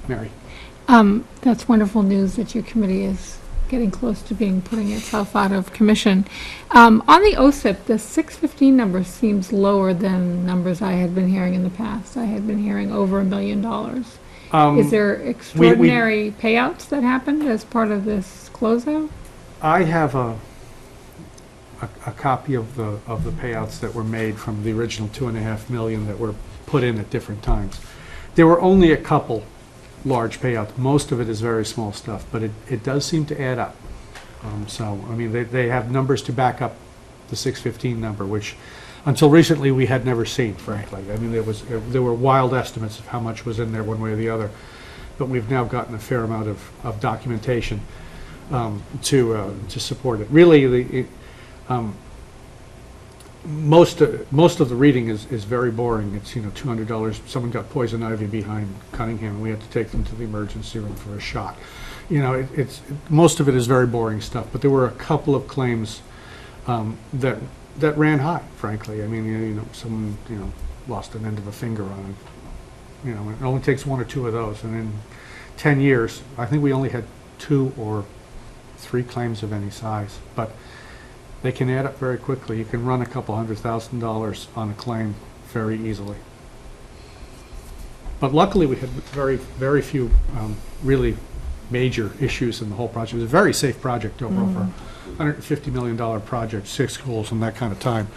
Mary? That's wonderful news that your committee is getting close to putting itself out of commission. On the OSIP, the 615 number seems lower than numbers I had been hearing in the past. I had been hearing over $1 million. Is there extraordinary payouts that happened as part of this closeout? I have a copy of the payouts that were made from the original $2.5 million that were put in at different times. There were only a couple large payouts. Most of it is very small stuff, but it does seem to add up. So, I mean, they have numbers to back up the 615 number, which until recently we had never seen, frankly. I mean, there were wild estimates of how much was in there one way or the other, but we've now gotten a fair amount of documentation to support it. Really, most of the reading is very boring. It's, $200. Someone got poison ivy behind Cunningham, and we had to take them to the emergency room for a shot. Most of it is very boring stuff, but there were a couple of claims that ran high, frankly. I mean, someone, lost an end of a finger on it. It only takes one or two of those, and in 10 years, I think we only had 2 or 3 claims of any size, but they can add up very quickly. You can run a couple $100,000 on a claim very easily. But luckily, we had very, very few really major issues in the whole project. It was a very safe project overall for a $150 million project, 6 schools in that kind of time.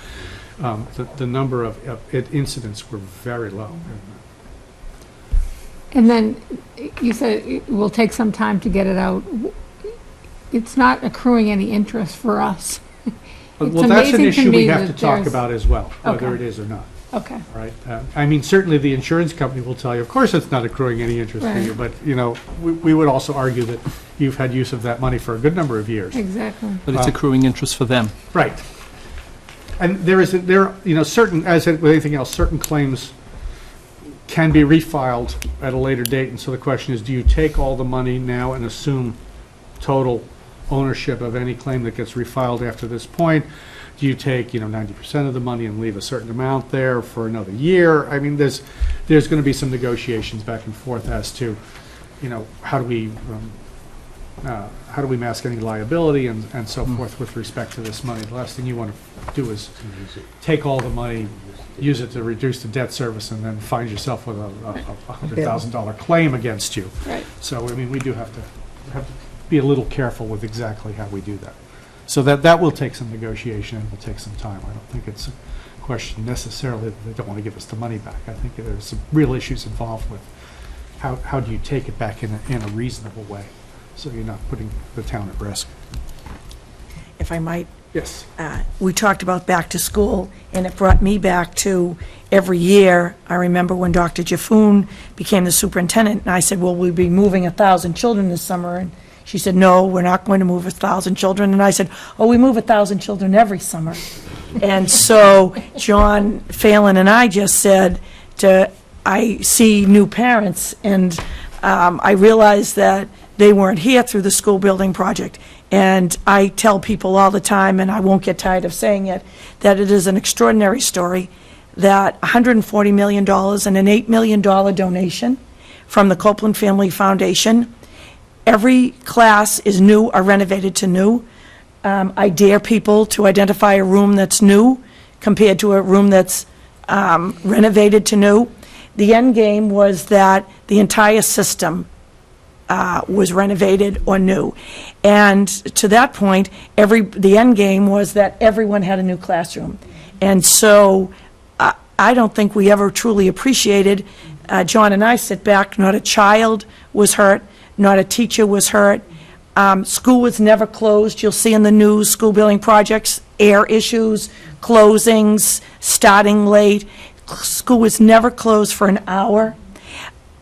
The number of incidents were very low. And then you said it will take some time to get it out. It's not accruing any interest for us. Well, that's an amazing to issue we me have to that talk there's- about as well, whether Okay. it is or not, Okay, right? I mean, certainly the insurance company will tell you, of course it's not accruing any interest for you, Right. but, we would also argue that you've had use of that money for a good number of years. exactly. But it's accruing interest for them. Right. And certain, as with anything else, certain claims can be refiled at a later date, and so the question is, do you take all the money now and assume total ownership of any claim that gets refiled after this point? Do you take, 90% of the money and leave a certain amount there for another year? I mean, there's going to be some negotiations back and forth as to, how do we mask any liability and so forth with respect to this money. The last thing you want to do is take all the money, use it to reduce the debt service, and then find yourself with a $100,000 claim against you. Right. So, I mean, we do have to be a little careful with exactly how we do that. So that will take some negotiation and will take some time. I don't think it's a question necessarily that they don't want to give us the money back. I think there's some real issues involved with how do you take it back in a reasonable way, so you're not putting the town at risk. If I might, Yes. we talked about back to school, and it brought me back to every year. I remember when Dr. Jaffoon became the superintendent, and I said, well, we'll be moving 1,000 children this summer, and she said, no, we're not going to move 1,000 children. And I said, oh, we move 1,000 children every summer. And so John Phelan and I just said, I see new parents, and I realized that they weren't here through the school building project. And I tell people all the time, and I won't get tired of saying it, that it is an extraordinary story that $140 million and an $8 million donation from the Copeland Family Foundation. Every class is new or renovated to new. I dare people to identify a room that's new compared to a room that's renovated to new. The end game was that the entire system was renovated or new. And to that point, the end game was that everyone had a new classroom. And so I don't think we ever truly appreciated, John and I sit back, not a child was hurt, not a teacher was hurt. School was never closed. You'll see in the news, school building projects, air issues, closings, starting late. School was never closed for an hour.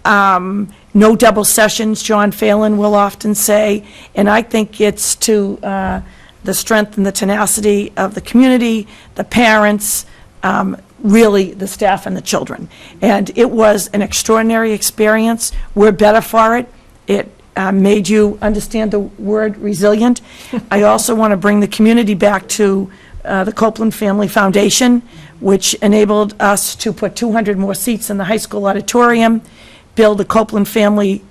No double sessions, John Phelan will often say, and I think it's to the strength and the tenacity of the community, the parents, really the staff and the children. And it was an extraordinary experience. We're better for it. It made you understand the word resilient. I also want to bring the community back to the Copeland Family Foundation, which enabled us to put 200 more seats in the high school auditorium, build a Copeland Family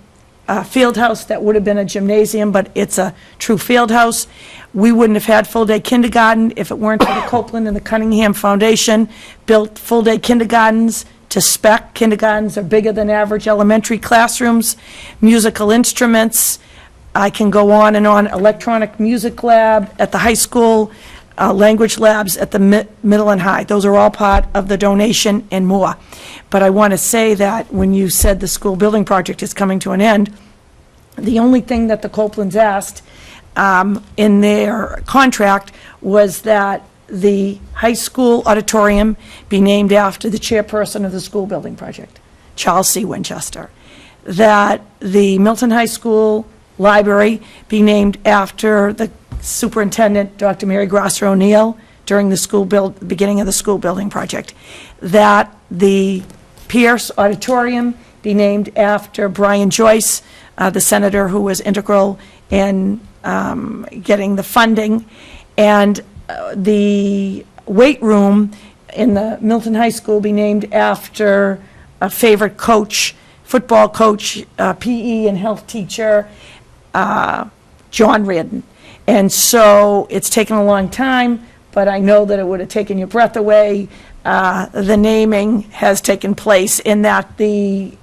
field house that would have been a gymnasium, but it's a true field house. We wouldn't have had full-day kindergarten if it weren't for the Copeland and the Cunningham Foundation. Built full-day kindergartens to spec. Kindergartens are bigger than average elementary classrooms. Musical instruments. I can go on and on. Electronic music lab at the high school. language labs at the middle and high. Those are all part of the donation and more. But I want to say that when you said the school building project is coming to an end, the only thing that the Copelands asked in their contract was that the high school auditorium be named after the chairperson of the school building project, Charles C. Winchester. That the Milton High School library be named after the superintendent, Dr. Mary Grosser O'Neill, during the beginning of the school building project. That the Pierce Auditorium be named after Brian Joyce, the senator who was integral in getting the funding, and the weight room in the Milton High School be named after a favorite coach, football coach, PE and health teacher, John Reardon. And so it's taken a long time, but I know that it would have taken your breath away. The naming has taken place in that the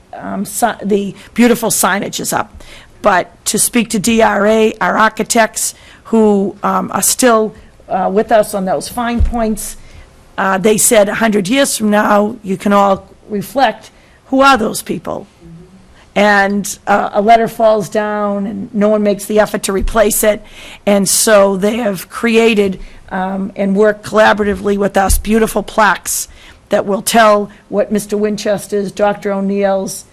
beautiful signage is up. But to speak to DRA, our architects who are still with us on those fine points, they said 100 years from now, you can all reflect, who are those people? And a letter falls down and no one makes the effort to replace it. And so they have created and worked collaboratively with us beautiful plaques that will tell what Mr. Winchester's, Dr. O'Neill's,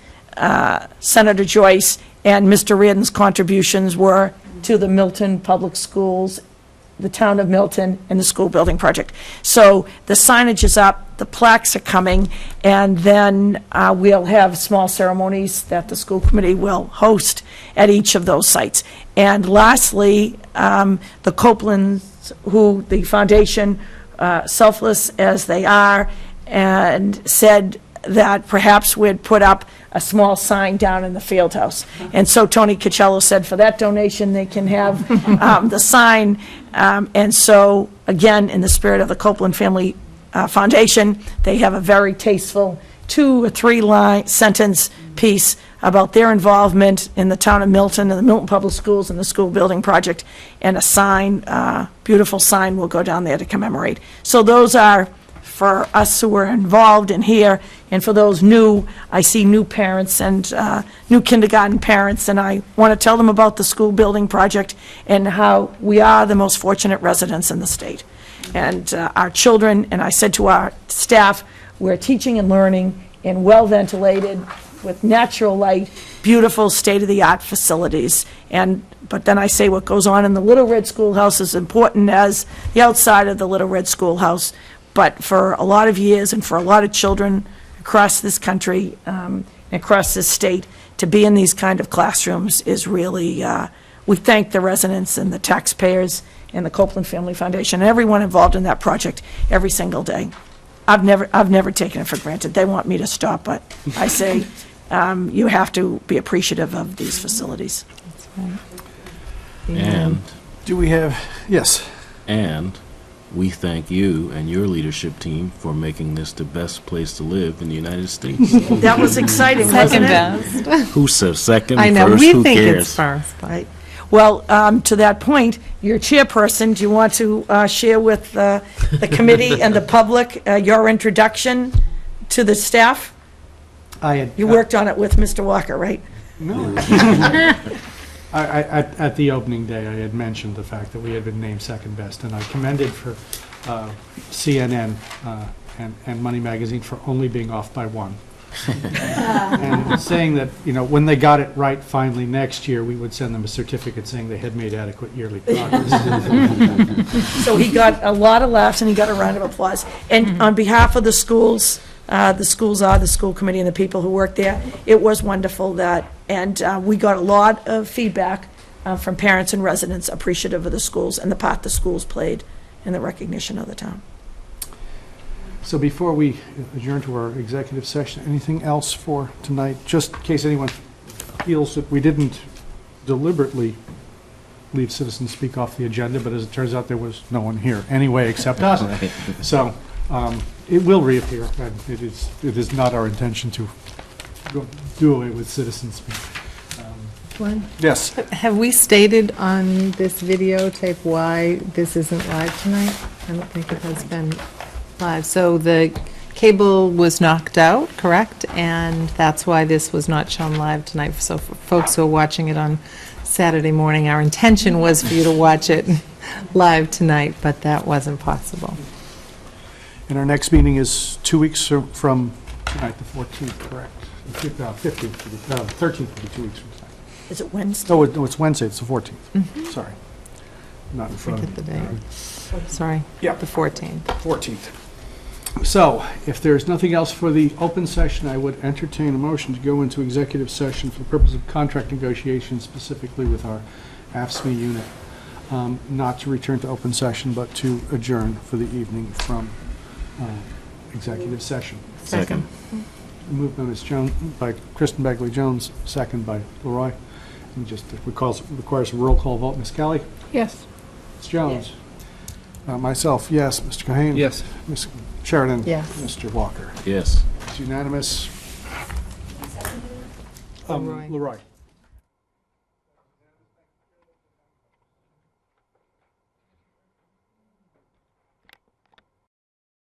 Senator Joyce, and Mr. Reardon's contributions were to the Milton Public Schools, the town of Milton, and the school building project. So the signage is up, the plaques are coming, and then we'll have small ceremonies that the school committee will host at each of those sites. And lastly, the Copelands, who the foundation, selfless as they are, and said that perhaps we'd put up a small sign down in the field house. And so Tony Cacello said for that donation, they can have the sign. And so, again, in the spirit of the Copeland Family Foundation, they have a very tasteful 2 or 3 line sentence piece about their involvement in the town of Milton and the Milton Public Schools and the school building project. And a sign, beautiful sign will go down there to commemorate. So those are for us who were involved in here, and for those new, I see new parents and new kindergarten parents, and I want to tell them about the school building project and how we are the most fortunate residents in the state. And our children, and I said to our staff, we're teaching and learning in well-ventilated, with natural light, beautiful state-of-the-art facilities. But then I say what goes on in the Little Red Schoolhouse is important as the outside of the Little Red Schoolhouse. But for a lot of years and for a lot of children across this country, across this state, to be in these kind of classrooms is really, we thank the residents and the taxpayers and the Copeland Family Foundation and everyone involved in that project every single day. I've never taken it for granted. They want me to stop, but I say you have to be appreciative of these facilities. And, Do we have, yes. and we thank you and your leadership team for making this the best place to live in the United States. That was exciting, wasn't Second it? best. Who says second, I know, first, we who think cares? it's first, but Right. Well, to that point, your chairperson, do you want to share with the committee and the public your introduction to the staff? You worked on it with Mr. Walker, right? No. At the opening day, I had mentioned the fact that we had been named second best, and I commended for CNN and Money Magazine for only being off by 1. And saying that, when they got it right finally next year, we would send them a certificate saying they had made adequate yearly progress. So he got a lot of laughs and he got a round of applause. And on behalf of the schools are the school committee and the people who work there, it was wonderful and we got a lot of feedback from parents and residents appreciative of the schools and the part the schools played in the recognition of the town. So before we adjourn to our executive session, anything else for tonight? Just in case anyone feels that we didn't deliberately leave citizens speak off the agenda, but as it turns out, there was no one here anyway except us. So it will reappear, and it is not our intention to do away with citizens speak. Yes. have we stated on this videotape why this isn't live tonight? I don't think it has been live. So the cable was knocked out, correct? And that's why this was not shown live tonight. So for folks who are watching it on Saturday morning, our intention was for you to watch it live tonight, but that wasn't possible. And our next meeting is 2 weeks from tonight, the 14th, correct? The 15th, 13th will be 2 weeks from tonight. Is it Wednesday? No, it's Wednesday, it's the 14th. Sorry. Not in front of Forget the me. date. Sorry. Yeah. The 14th. 14th. So, if there's nothing else for the open session, I would entertain a motion to go into executive session for the purpose of contract negotiations, specifically with our AFSCME unit, not to return to open session, but to adjourn for the evening from executive session. Second. Movement is by Kristen Begley Jones, second by Leroy. And just requires a roll call vote. Ms. Kelly? Yes. Ms. Jones? Myself, yes. Mr. Cohen? Yes. Ms. Sheridan? Yes. Mr. Walker? Yes. It's unanimous. Leroy. Leroy.